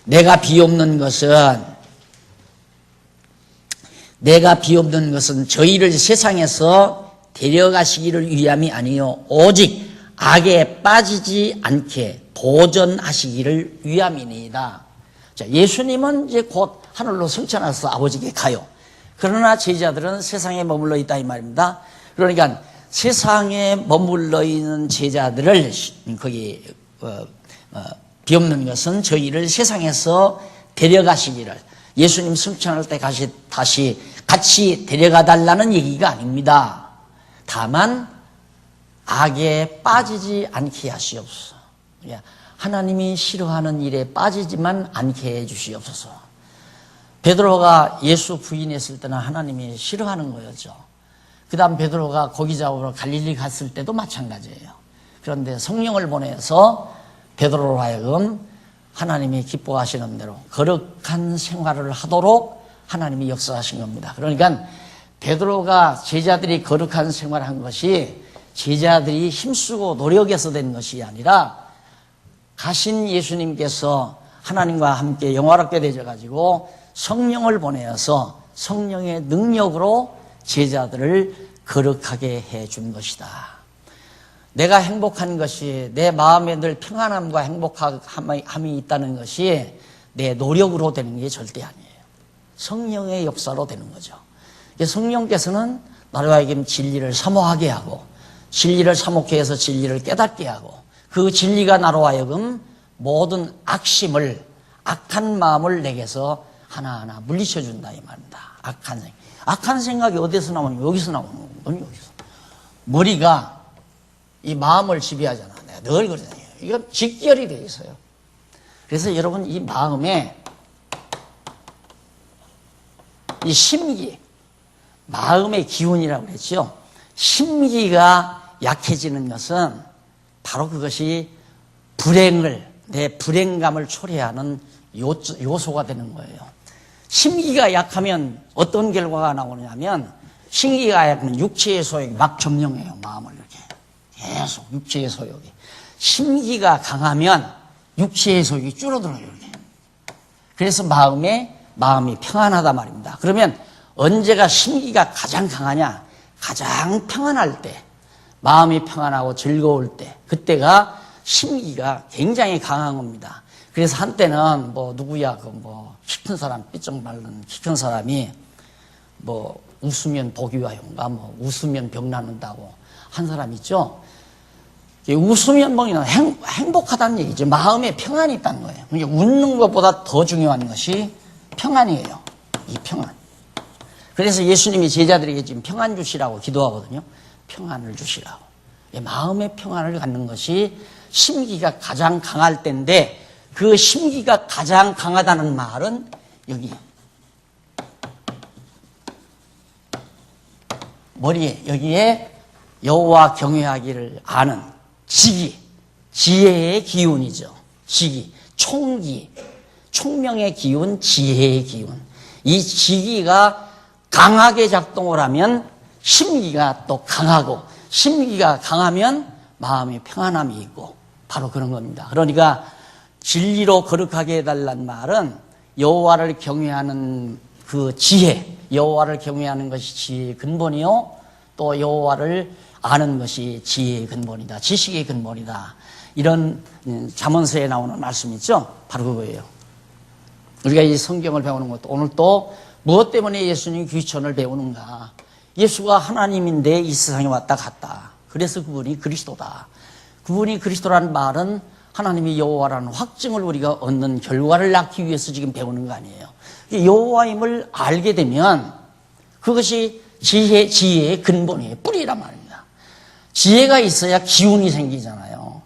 내가 비옵는 것은 저희를 세상에서 데려가시기를 위함이 아니요 오직 악에 빠지지 않게 도전하시기를 위함이니이다. 자, 예수님은 이제 곧 하늘로 승천해서 아버지께 가요. 그러나 제자들은 세상에 머물러 있다 이 말입니다. 그러니까 세상에 머물러 있는 제자들을 거기 비옵는 것은 저희를 세상에서 데려가시기를, 예수님 승천할 때 다시 같이 데려가 달라는 얘기가 아닙니다. 다만 악에 빠지지 않게 하시옵소서. 하나님이 싫어하는 일에 빠지지만 않게 해 주시옵소서. 베드로가 예수 부인했을 때는 하나님이 싫어하는 거였죠. 그 다음 베드로가 고기 잡으러 갈릴리 갔을 때도 마찬가지예요. 그런데 성령을 보내서 베드로로 하여금 하나님이 기뻐하시는 대로 거룩한 생활을 하도록 하나님이 역사하신 겁니다. 그러니까 베드로가 제자들이 거룩한 생활을 한 것이 제자들이 힘쓰고 노력해서 된 것이 아니라 가신 예수님께서 하나님과 함께 영화롭게 되셔가지고 성령을 보내어서 성령의 능력으로 제자들을 거룩하게 해준 것이다. 내가 행복한 것이, 내 마음에 늘 평안함과 행복함이 있다는 것이 내 노력으로 되는 게 절대 아니에요. 성령의 역사로 되는 거죠. 성령께서는 나로 하여금 진리를 사모하게 하고 진리를 사목해 해서 진리를 깨닫게 하고 그 진리가 나로 하여금 모든 악심을 악한 마음을 내게서 하나하나 물리쳐 준다 이 말입니다. 악한 생각이 어디서 나오냐? 여기서 나오는 거예요. 여기서. 머리가 이 마음을 지배하잖아. 내가 늘 그러잖아요. 이건 직결이 돼 있어요. 그래서 여러분 이 마음에 이 심기, 마음의 기운이라고 그랬죠. 심기가 약해지는 것은 바로 그것이 내 불행감을 초래하는 요소가 되는 거예요. 심기가 약하면 어떤 결과가 나오냐면 심기가 약하면 육체의 소욕이 막 점령해요. 마음을 이렇게 계속 육체의 소욕이. 심기가 강하면 육체의 소욕이 줄어들어요. 이렇게. 그래서 마음이 평안하다 말입니다. 그러면 언제가 심기가 가장 강하냐? 가장 평안할 때, 마음이 평안하고 즐거울 때, 그때가 심기가 굉장히 강한 겁니다. 그래서 한때는 키 큰 사람, 삐쩍 마른 키 큰 사람이 웃으면 복이 와요인가, 웃으면 병 낫는다고 한 사람 있죠? 웃으면 뭐냐, 행복하다는 얘기죠. 마음에 평안이 있다는 거예요. 그러니까 웃는 것보다 더 중요한 것이 평안이에요. 이 평안. 그래서 예수님이 제자들에게 지금 평안 주시라고 기도하거든요. 평안을 주시라고. 마음의 평안을 갖는 것이 심기가 가장 강할 때인데 그 심기가 가장 강하다는 말은 여기 머리에 여기에 여호와 경외하기를 아는 지혜의 기운이죠. 총기, 총명의 기운, 지혜의 기운. 이 지기가 강하게 작동을 하면 심기가 또 강하고 심기가 강하면 마음에 평안함이 있고 바로 그런 겁니다. 그러니까 진리로 거룩하게 해달라는 말은 여호와를 경외하는 그 지혜, 여호와를 경외하는 것이 지혜의 근본이요 또 여호와를 아는 것이 지혜의 근본이다. 지식의 근본이다. 이런 잠언서에 나오는 말씀 있죠? 바로 그거예요. 우리가 이 성경을 배우는 것도 오늘 또 무엇 때문에 예수님 귀천을 배우는가? 예수가 하나님인데 이 세상에 왔다 갔다. 그래서 그분이 그리스도다. 그분이 그리스도라는 말은 하나님이 여호와라는 확증을 우리가 얻는 결과를 낳기 위해서 지금 배우는 거 아니에요. 여호와임을 알게 되면 그것이 지혜의 근본이에요. 뿌리란 말입니다. 지혜가 있어야 기운이 생기잖아요.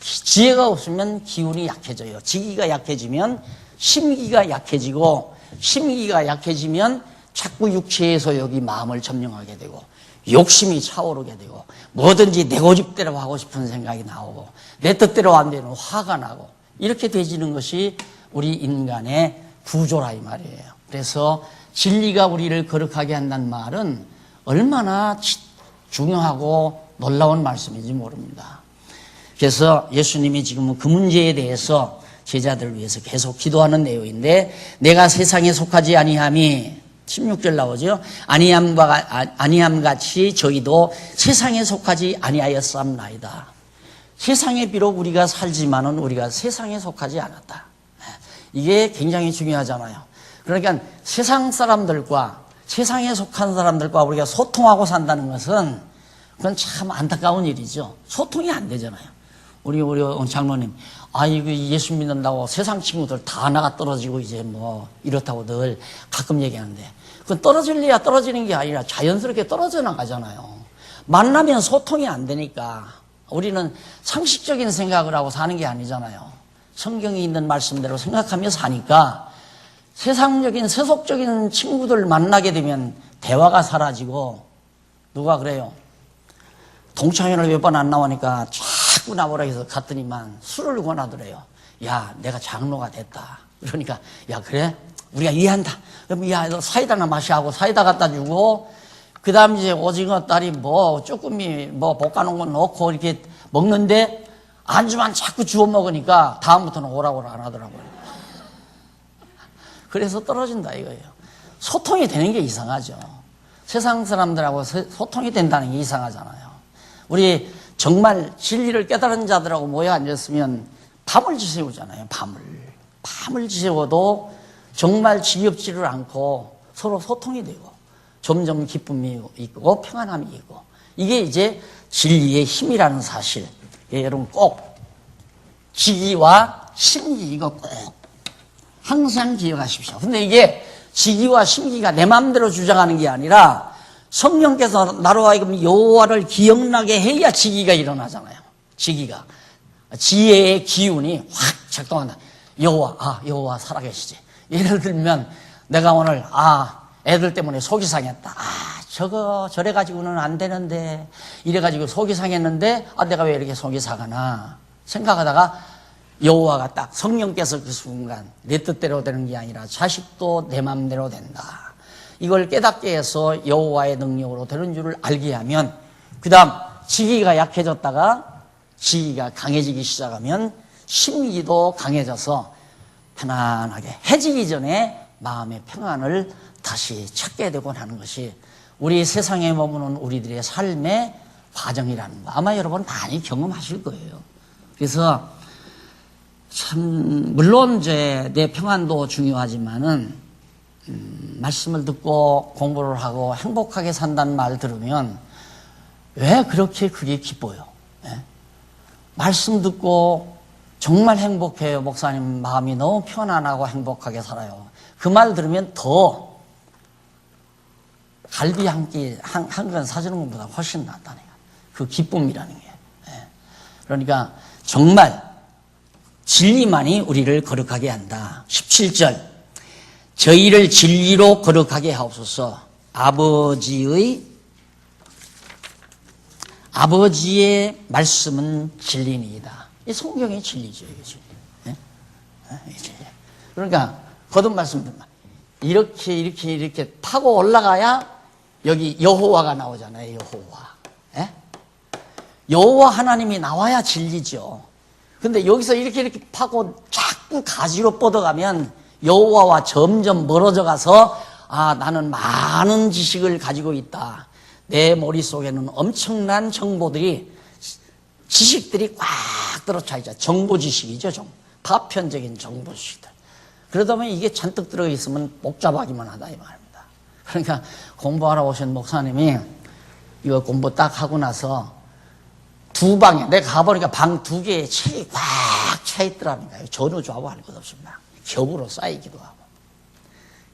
지혜가 없으면 기운이 약해져요. 지기가 약해지면 심기가 약해지고 심기가 약해지면 자꾸 육체의 소욕이 마음을 점령하게 되고 욕심이 차오르게 되고 뭐든지 내 고집대로 하고 싶은 생각이 나오고 내 뜻대로 안 되는 화가 나고 이렇게 되지는 것이 우리 인간의 구조라 이 말이에요. 그래서 진리가 우리를 거룩하게 한다는 말은 얼마나 중요하고 놀라운 말씀인지 모릅니다. 그래서 예수님이 지금 그 문제에 대해서 제자들을 위해서 계속 기도하는 내용인데 내가 세상에 속하지 아니함이 16절 나오죠. 아니함같이 저희도 세상에 속하지 아니하였사옵나이다. 세상에 비록 우리가 살지만은 우리가 세상에 속하지 않았다. 이게 굉장히 중요하잖아요. 그러니까 세상 사람들과 세상에 속한 사람들과 우리가 소통하고 산다는 것은 그건 참 안타까운 일이죠. 소통이 안 되잖아요. 우리 장로님, 이거 예수 믿는다고 세상 친구들 다 나가 떨어지고 이제 이렇다고 늘 가끔 얘기하는데 그건 떨어질래야 떨어지는 게 아니라 자연스럽게 떨어져 나가잖아요. 만나면 소통이 안 되니까 우리는 상식적인 생각을 하고 사는 게 아니잖아요. 성경이 있는 말씀대로 생각하며 사니까 세상적인 세속적인 친구들 만나게 되면 대화가 사라지고 누가 그래요? 동창회를 몇 번 안 나오니까 자꾸 나오라 해서 갔더니만 술을 권하더래요. 야, 내가 장로가 됐다. 그러니까 야, 그래? 우리가 이해한다. 그럼 야, 너 사이다나 마시하고 사이다 갖다 주고 그 다음 이제 오징어 다리 쭈꾸미 볶아놓은 거 넣고 이렇게 먹는데 안주만 자꾸 주워 먹으니까 다음부터는 오라고 안 하더라고요. 그래서 떨어진다 이거예요. 소통이 되는 게 이상하죠. 세상 사람들하고 소통이 된다는 게 이상하잖아요. 우리 정말 진리를 깨달은 자들하고 모여 앉았으면 밤을 지새우잖아요. 밤을 지새워도 정말 지겹지를 않고 서로 소통이 되고 점점 기쁨이 있고 평안함이 있고 이게 이제 진리의 힘이라는 사실. 예, 여러분 꼭 지기와 심기 이거 꼭 항상 기억하십시오. 근데 이게 지기와 심기가 내 마음대로 주장하는 게 아니라 성령께서 나로 하여금 여호와를 기억나게 해야 지기가 일어나잖아요. 지기가. 지혜의 기운이 확 작동한다. 여호와 살아계시지. 예를 들면 내가 오늘 애들 때문에 속이 상했다. 저래 가지고는 안 되는데 이래 가지고 속이 상했는데 내가 왜 이렇게 속이 상하나 생각하다가 여호와가 딱 성령께서 그 순간 내 뜻대로 되는 게 아니라 자식도 내 마음대로 된다. 이걸 깨닫게 해서 여호와의 능력으로 되는 줄을 알게 하면 그 다음 지기가 약해졌다가 지기가 강해지기 시작하면 심기도 강해져서 편안하게 해지기 전에 마음의 평안을 다시 찾게 되곤 하는 것이 우리 세상에 머무는 우리들의 삶의 과정이라는 거 아마 여러분 많이 경험하실 거예요. 그래서 참 물론 이제 내 평안도 중요하지만은 말씀을 듣고 공부를 하고 행복하게 산다는 말 들으면 왜 그렇게 그게 기뻐요? 예? 말씀 듣고 정말 행복해요. 목사님 마음이 너무 편안하고 행복하게 살아요. 그 말 들으면 더 갈비 한 그릇 사주는 것보다 훨씬 낫다니까. 그 기쁨이라는 게. 예. 그러니까 정말 진리만이 우리를 거룩하게 한다. 17절 저희를 진리로 거룩하게 하옵소서. 아버지의 말씀은 진리니이다. 이 성경이 진리죠. 이게 진리. 네? 그러니까 거듭 말씀 이렇게 파고 올라가야 여기 여호와가 나오잖아요. 여호와. 네? 여호와 하나님이 나와야 진리죠. 근데 여기서 이렇게 파고 자꾸 가지로 뻗어가면 여호와와 점점 멀어져 가서 나는 많은 지식을 가지고 있다. 내 머릿속에는 엄청난 지식들이 꽉 들어차 있죠. 정보 지식이죠. 파편적인 정보 지식들. 그러다 보면 이게 잔뜩 들어 있으면 복잡하기만 하다 이 말입니다. 그러니까 공부하러 오신 목사님이 이거 공부 딱 하고 나서 두 방에 내가 가보니까 방 두 개에 책이 꽉 차 있더라니까요. 전혀 좌우할 것 없습니다. 겹으로 쌓이기도 하고.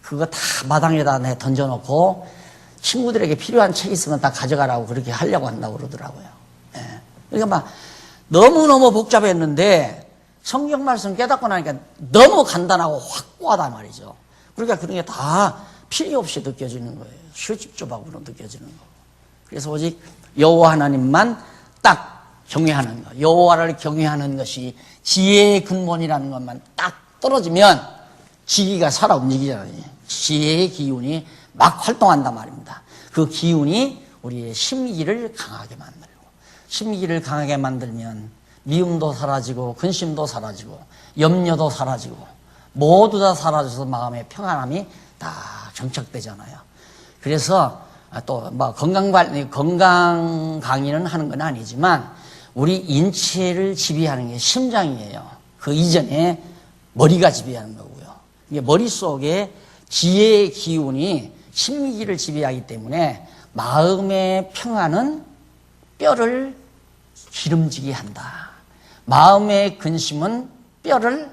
그거 다 마당에다 내 던져놓고 친구들에게 필요한 책 있으면 다 가져가라고 그렇게 하려고 한다고 그러더라고요. 예. 그러니까 막 너무너무 복잡했는데 성경 말씀 깨닫고 나니까 너무 간단하고 확고하단 말이죠. 그러니까 그런 게 다 필요 없이 느껴지는 거예요. 실질적으로 느껴지는 거고. 그래서 오직 여호와 하나님만 딱 경외하는 것, 여호와를 경외하는 것이 지혜의 근본이라는 것만 딱 떨어지면 지기가 살아 움직이잖아요. 지혜의 기운이 막 활동한단 말입니다. 그 기운이 우리의 심기를 강하게 만들고, 심기를 강하게 만들면 미움도 사라지고 근심도 사라지고 염려도 사라지고 모두 다 사라져서 마음의 평안함이 다 정착되잖아요. 그래서 또 뭐 건강 강의는 하는 건 아니지만 우리 인체를 지배하는 게 심장이에요. 그 이전에 머리가 지배하는 거고요. 이게 머릿속에 지혜의 기운이 심기를 지배하기 때문에 마음의 평안은 뼈를 기름지게 한다. 마음의 근심은 뼈를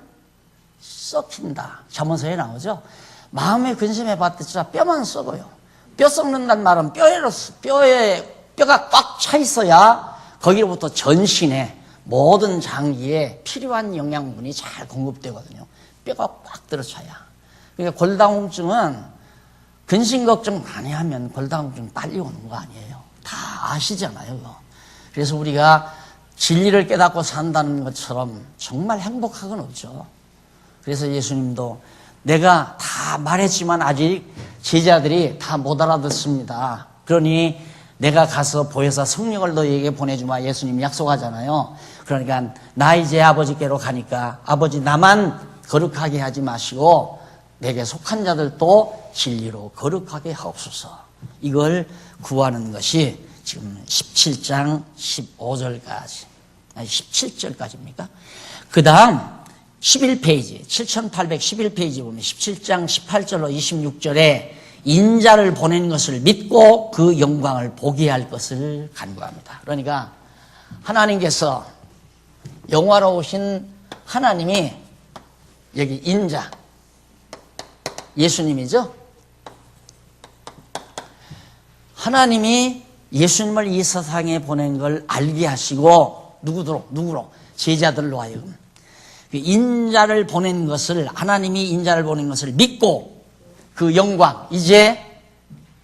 썩힌다. 잠언서에 나오죠. 마음의 근심에 받들자 뼈만 썩어요. 뼈 썩는다는 말은 뼈가 꽉 차 있어야 거기로부터 전신에 모든 장기에 필요한 영양분이 잘 공급되거든요. 뼈가 꽉 들어차야. 그러니까 골다공증은 근심 걱정 많이 하면 골다공증 빨리 오는 거 아니에요. 다 아시잖아요. 그거. 그래서 우리가 진리를 깨닫고 산다는 것처럼 정말 행복한 건 없죠. 그래서 예수님도 내가 다 말했지만 아직 제자들이 다 못 알아듣습니다. 그러니 내가 가서 보혜사 성령을 너희에게 보내주마 예수님이 약속하잖아요. 그러니까 나 이제 아버지께로 가니까 아버지 나만 거룩하게 하지 마시고 내게 속한 자들도 진리로 거룩하게 하옵소서. 이걸 구하는 것이 지금 17장 15절까지 17절까지입니까? 그 다음 11페이지 7811페이지 보면 17장 18절로 26절에 인자를 보낸 것을 믿고 그 영광을 보게 할 것을 간구합니다. 그러니까 하나님께서 영화로우신 하나님이 여기 인자 예수님이죠. 하나님이 예수님을 이 세상에 보낸 걸 알게 하시고 누구로? 제자들로 하여금 인자를 보낸 것을 하나님이 인자를 보낸 것을 믿고 그 영광 이제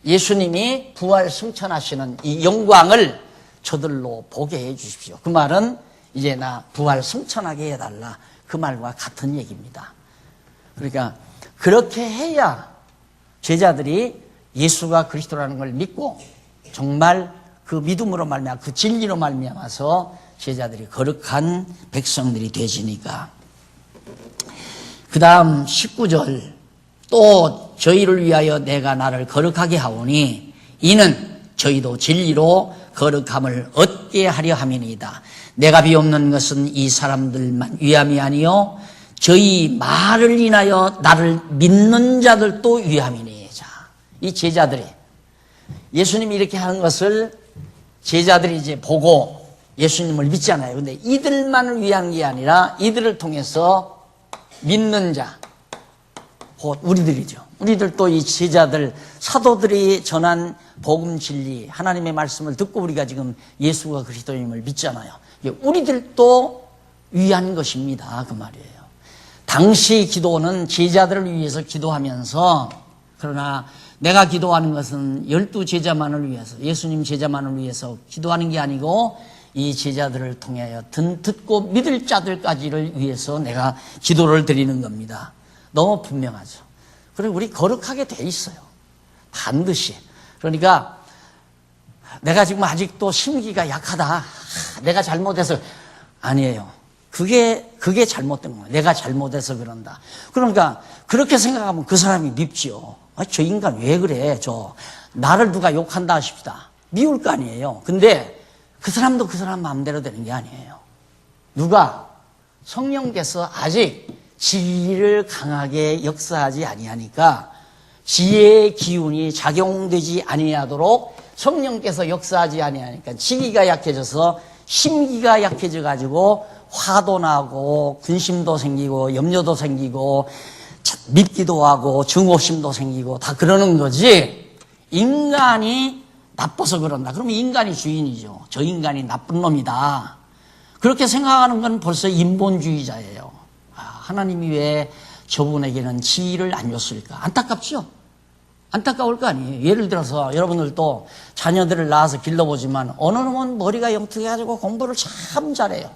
예수님이 부활 승천하시는 이 영광을 저들로 보게 해 주십시오. 그 말은 이제 나 부활 승천하게 해달라 그 말과 같은 얘기입니다. 그러니까 그렇게 해야 제자들이 예수가 그리스도라는 걸 믿고 정말 그 믿음으로 말미암아 그 진리로 말미암아서 제자들이 거룩한 백성들이 되시니까. 그 다음 19절 또 저희를 위하여 내가 나를 거룩하게 하오니 이는 저희도 진리로 거룩함을 얻게 하려 함이니이다. 내가 비옵는 것은 이 사람들만 위함이 아니요 저희 말을 인하여 나를 믿는 자들도 위함이니. 자, 이 제자들이 예수님이 이렇게 하는 것을 제자들이 이제 보고 예수님을 믿잖아요. 근데 이들만을 위한 게 아니라 이들을 통해서 믿는 자, 곧 우리들이죠. 우리들도 이 제자들, 사도들이 전한 복음 진리, 하나님의 말씀을 듣고 우리가 지금 예수가 그리스도임을 믿잖아요. 우리들도 위한 것입니다. 그 말이에요. 당시 기도는 제자들을 위해서 기도하면서, 그러나 내가 기도하는 것은 12제자만을 위해서, 예수님 제자만을 위해서 기도하는 게 아니고 이 제자들을 통하여 듣고 믿을 자들까지를 위해서 내가 기도를 드리는 겁니다. 너무 분명하죠. 그리고 우리 거룩하게 돼 있어요. 반드시. 그러니까 내가 지금 아직도 심기가 약하다. 내가 잘못해서. 아니에요. 그게 잘못된 거예요. 내가 잘못해서 그런다. 그러니까 그렇게 생각하면 그 사람이 밉지요. 저 인간 왜 그래? 나를 누가 욕한다 하십시다. 미울 거 아니에요. 근데 그 사람도 그 사람 마음대로 되는 게 아니에요. 누가? 성령께서 아직 지혜를 강하게 역사하지 아니하니까 지혜의 기운이 작용되지 아니하도록 성령께서 역사하지 아니하니까 지기가 약해져서 심기가 약해져 가지고 화도 나고 근심도 생기고 염려도 생기고 밉기도 하고 증오심도 생기고 다 그러는 거지. 인간이 나빠서 그런다. 그러면 인간이 주인이죠. 저 인간이 나쁜 놈이다. 그렇게 생각하는 건 벌써 인본주의자예요. 하나님이 왜 저분에게는 지혜를 안 줬을까? 안타깝죠? 안타까울 거 아니에요. 예를 들어서 여러분들도 자녀들을 낳아서 길러보지만 어느 놈은 머리가 영특해가지고 공부를 참 잘해요.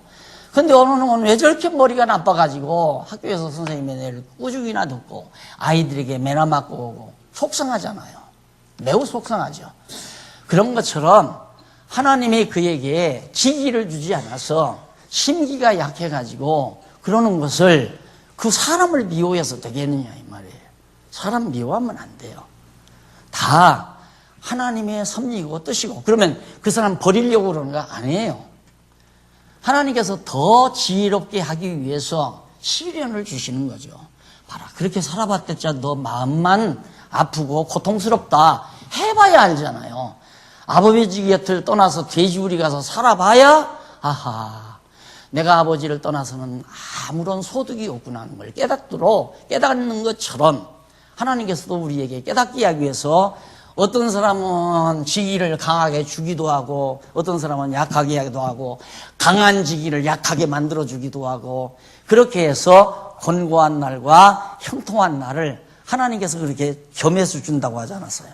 근데 어느 놈은 왜 저렇게 머리가 나빠가지고 학교에서 선생님의 얘기를 꾸준히나 듣고 아이들에게 매나 맞고 오고 속상하잖아요. 매우 속상하죠. 그런 것처럼 하나님이 그에게 지혜를 주지 않아서 심기가 약해가지고 그러는 것을 그 사람을 미워해서 되겠느냐 이 말이에요. 사람 미워하면 안 돼요. 다 하나님의 섭리고 뜻이고. 그러면 그 사람 버리려고 그러는 거 아니에요. 하나님께서 더 지혜롭게 하기 위해서 시련을 주시는 거죠. 봐라, 그렇게 살아봤댔자 너 마음만 아프고 고통스럽다 해봐야 알잖아요. 아버지 곁을 떠나서 돼지우리 가서 살아봐야 아하, 내가 아버지를 떠나서는 아무런 소득이 없구나 하는 걸 깨닫는 것처럼 하나님께서도 우리에게 깨닫게 하기 위해서 어떤 사람은 지기를 강하게 주기도 하고 어떤 사람은 약하게 하기도 하고 강한 지기를 약하게 만들어 주기도 하고 그렇게 해서 권고한 날과 형통한 날을 하나님께서 그렇게 겸해서 준다고 하지 않았어요.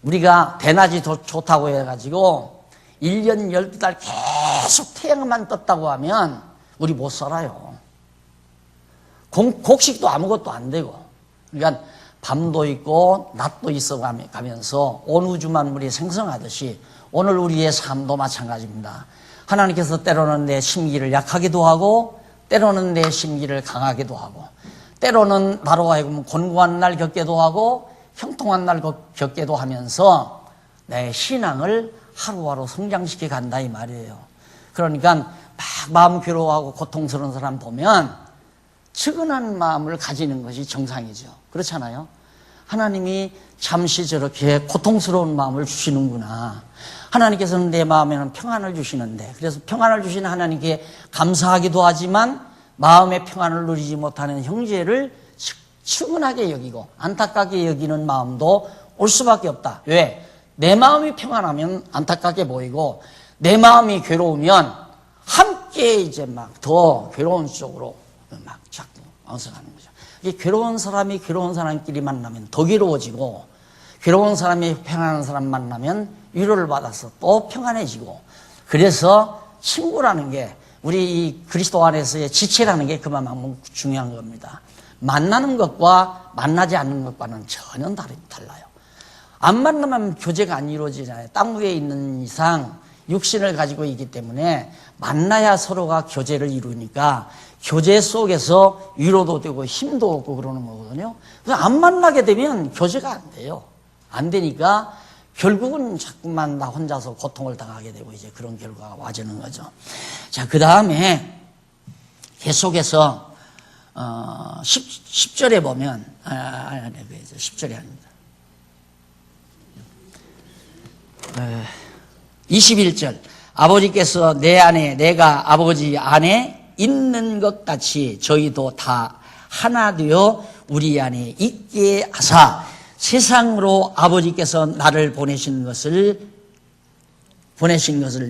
우리가 대낮이 더 좋다고 해가지고 1년 12달 계속 태양만 떴다고 하면 우리 못 살아요. 곡식도 아무것도 안 되고. 그러니까 밤도 있고 낮도 있어 가면서 온 우주 만물이 생성하듯이 오늘 우리의 삶도 마찬가지입니다. 하나님께서 때로는 내 심기를 약하기도 하고 때로는 내 심기를 강하기도 하고 때로는 나로 하여금 곤고한 날 겪게도 하고 형통한 날 겪게도 하면서 내 신앙을 하루하루 성장시켜 간다 이 말이에요. 그러니까 막 마음 괴로워하고 고통스러운 사람 보면 측은한 마음을 가지는 것이 정상이죠. 그렇잖아요. 하나님이 잠시 저렇게 고통스러운 마음을 주시는구나. 하나님께서는 내 마음에는 평안을 주시는데, 그래서 평안을 주시는 하나님께 감사하기도 하지만 마음의 평안을 누리지 못하는 형제를 측은하게 여기고 안타깝게 여기는 마음도 올 수밖에 없다. 왜? 내 마음이 평안하면 안타깝게 보이고 내 마음이 괴로우면 함께 이제 막 더 괴로운 쪽으로 막 자꾸 엉성하는 거죠. 이 괴로운 사람이 괴로운 사람끼리 만나면 더 괴로워지고, 괴로운 사람이 평안한 사람 만나면 위로를 받아서 또 평안해지고, 그래서 친구라는 게 우리 이 그리스도 안에서의 지체라는 게 그만큼 중요한 겁니다. 만나는 것과 만나지 않는 것과는 전혀 달라요. 안 만나면 교제가 안 이루어지잖아요. 땅 위에 있는 이상 육신을 가지고 있기 때문에 만나야 서로가 교제를 이루니까 교제 속에서 위로도 되고 힘도 얻고 그러는 거거든요. 그래서 안 만나게 되면 교제가 안 돼요. 안 되니까 결국은 자꾸만 나 혼자서 고통을 당하게 되고 이제 그런 결과가 와지는 거죠. 자, 그 다음에 계속해서 10절에 보면 10절이 아닙니다. 21절 아버지께서 내 안에 내가 아버지 안에 있는 것 같이 저희도 다 하나 되어 우리 안에 있게 하사 세상으로 아버지께서 나를 보내신 것을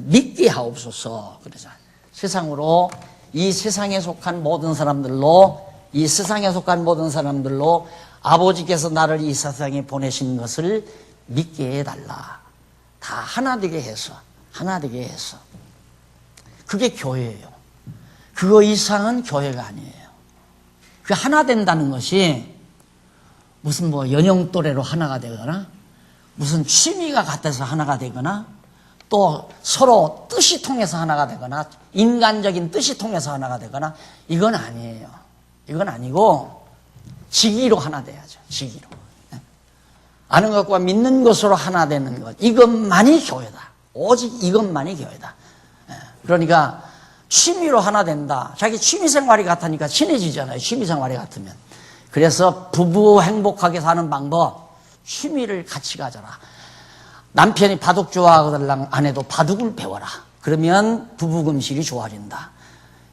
믿게 하옵소서. 그러자 세상으로, 이 세상에 속한 모든 사람들로 아버지께서 나를 이 세상에 보내신 것을 믿게 해달라. 다 하나 되게 해서 그게 교회예요. 그거 이상은 교회가 아니에요. 그 하나 된다는 것이 무슨 연영 또래로 하나가 되거나 무슨 취미가 같아서 하나가 되거나 또 서로 뜻이 통해서 하나가 되거나 인간적인 뜻이 통해서 하나가 되거나 이건 아니에요. 이건 아니고 지기로 하나 돼야죠. 지기로. 아는 것과 믿는 것으로 하나 되는 것, 이것만이 교회다. 오직 이것만이 교회다. 그러니까 취미로 하나 된다. 자기 취미생활이 같으니까 친해지잖아요. 취미생활이 같으면. 그래서 부부 행복하게 사는 방법, 취미를 같이 가져라. 남편이 바둑 좋아하거든 아내도 바둑을 배워라. 그러면 부부 금실이 좋아진다.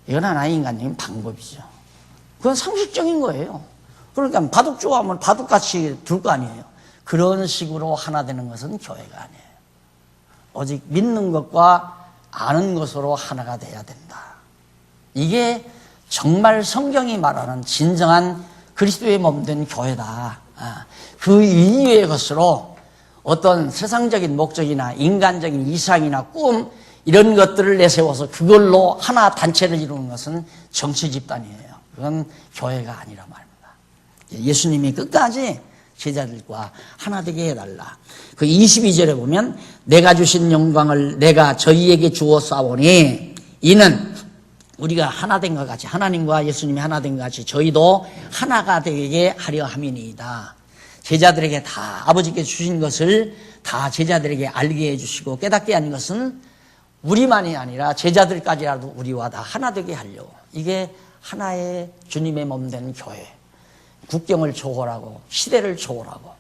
이건 하나의 인간적인 방법이죠. 그건 상식적인 거예요. 그러니까 바둑 좋아하면 바둑같이 둘 거 아니에요. 그런 식으로 하나 되는 것은 교회가 아니에요. 오직 믿는 것과 아는 것으로 하나가 돼야 된다. 이게 정말 성경이 말하는 진정한 그리스도의 몸된 교회다. 그 이외의 것으로 어떤 세상적인 목적이나 인간적인 이상이나 꿈 이런 것들을 내세워서 그걸로 하나 단체를 이루는 것은 정치 집단이에요. 그건 교회가 아니라 말입니다. 예수님이 끝까지 제자들과 하나 되게 해달라. 그 22절에 보면 내가 주신 영광을 내가 저희에게 주었사오니 이는 우리가 하나 된 것 같이, 하나님과 예수님이 하나 된 것 같이 저희도 하나가 되게 하려 함이니이다. 제자들에게 다 아버지께 주신 것을 다 제자들에게 알게 해주시고 깨닫게 하는 것은 우리만이 아니라 제자들까지라도 우리와 다 하나 되게 하려고. 이게 하나의 주님의 몸된 교회. 국경을 초월하고 시대를 초월하고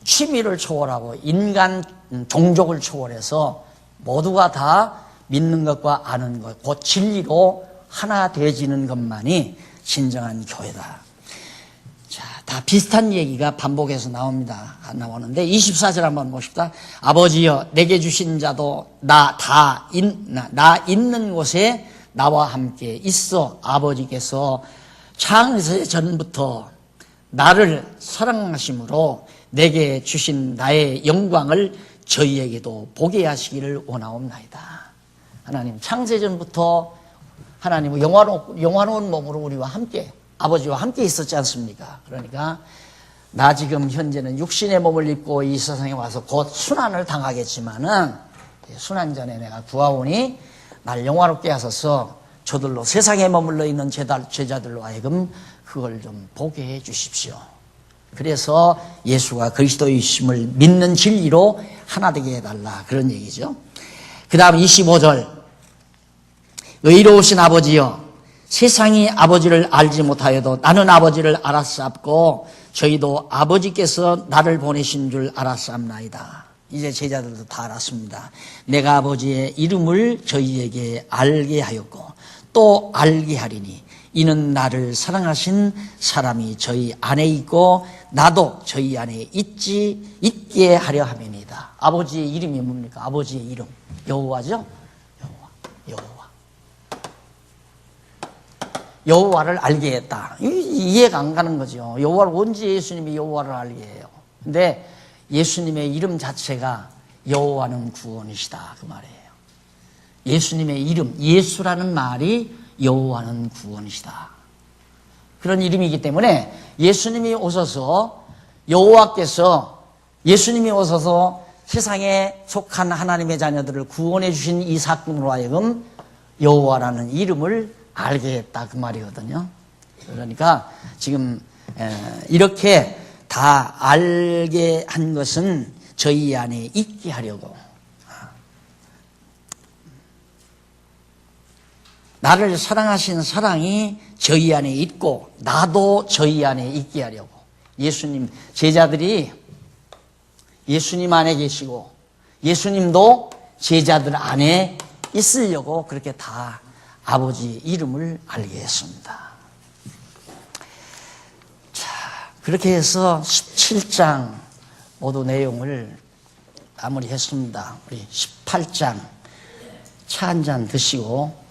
취미를 초월하고 인간 종족을 초월해서 모두가 다 믿는 것과 아는 것, 곧 진리로 하나 되어지는 것만이 진정한 교회다. 자, 다 비슷한 얘기가 반복해서 나오는데 24절 한번 보십시다. 아버지여 내게 주신 자도 나 있는 곳에 나와 함께 있어 아버지께서 창세 전부터 나를 사랑하심으로 내게 주신 나의 영광을 저희에게도 보게 하시기를 원하옵나이다. 하나님 창세전부터 하나님은 영화로운 몸으로 우리와 함께 아버지와 함께 있었지 않습니까? 그러니까 나 지금 현재는 육신의 몸을 입고 이 세상에 와서 곧 순환을 당하겠지만은 순환 전에 내가 구하오니 날 영화롭게 하소서 저들로 세상에 머물러 있는 제자들로 하여금 그걸 좀 보게 해 주십시오. 그래서 예수가 그리스도이심을 믿는 진리로 하나 되게 해달라. 그런 얘기죠. 그 다음 25절 의로우신 아버지여 세상이 아버지를 알지 못하여도 나는 아버지를 알았사옵고 저희도 아버지께서 나를 보내신 줄 알았사옵나이다. 이제 제자들도 다 알았습니다. 내가 아버지의 이름을 저희에게 알게 하였고 또 알게 하리니 이는 나를 사랑하신 사람이 저희 안에 있고 나도 저희 안에 있게 하려 함이니이다. 아버지의 이름이 뭡니까? 아버지의 이름 여호와죠? 여호와를 알게 했다. 이해가 안 가는 거죠. 여호와를 언제 예수님이 여호와를 알게 해요? 근데 예수님의 이름 자체가 여호와는 구원이시다 그 말이에요. 예수님의 이름, 예수라는 말이 여호와는 구원이시다. 그런 이름이기 때문에 예수님이 오셔서 여호와께서 예수님이 오셔서 세상에 속한 하나님의 자녀들을 구원해 주신 이 사건으로 하여금 여호와라는 이름을 알게 했다 그 말이거든요. 그러니까 지금 이렇게 다 알게 한 것은 저희 안에 있게 하려고, 나를 사랑하신 사랑이 저희 안에 있고 나도 저희 안에 있게 하려고. 예수님 제자들이 예수님 안에 계시고 예수님도 제자들 안에 있으려고 그렇게 다 아버지 이름을 알게 했습니다. 자, 그렇게 해서 17장 모두 내용을 마무리했습니다. 우리 18장 차 한 잔 드시고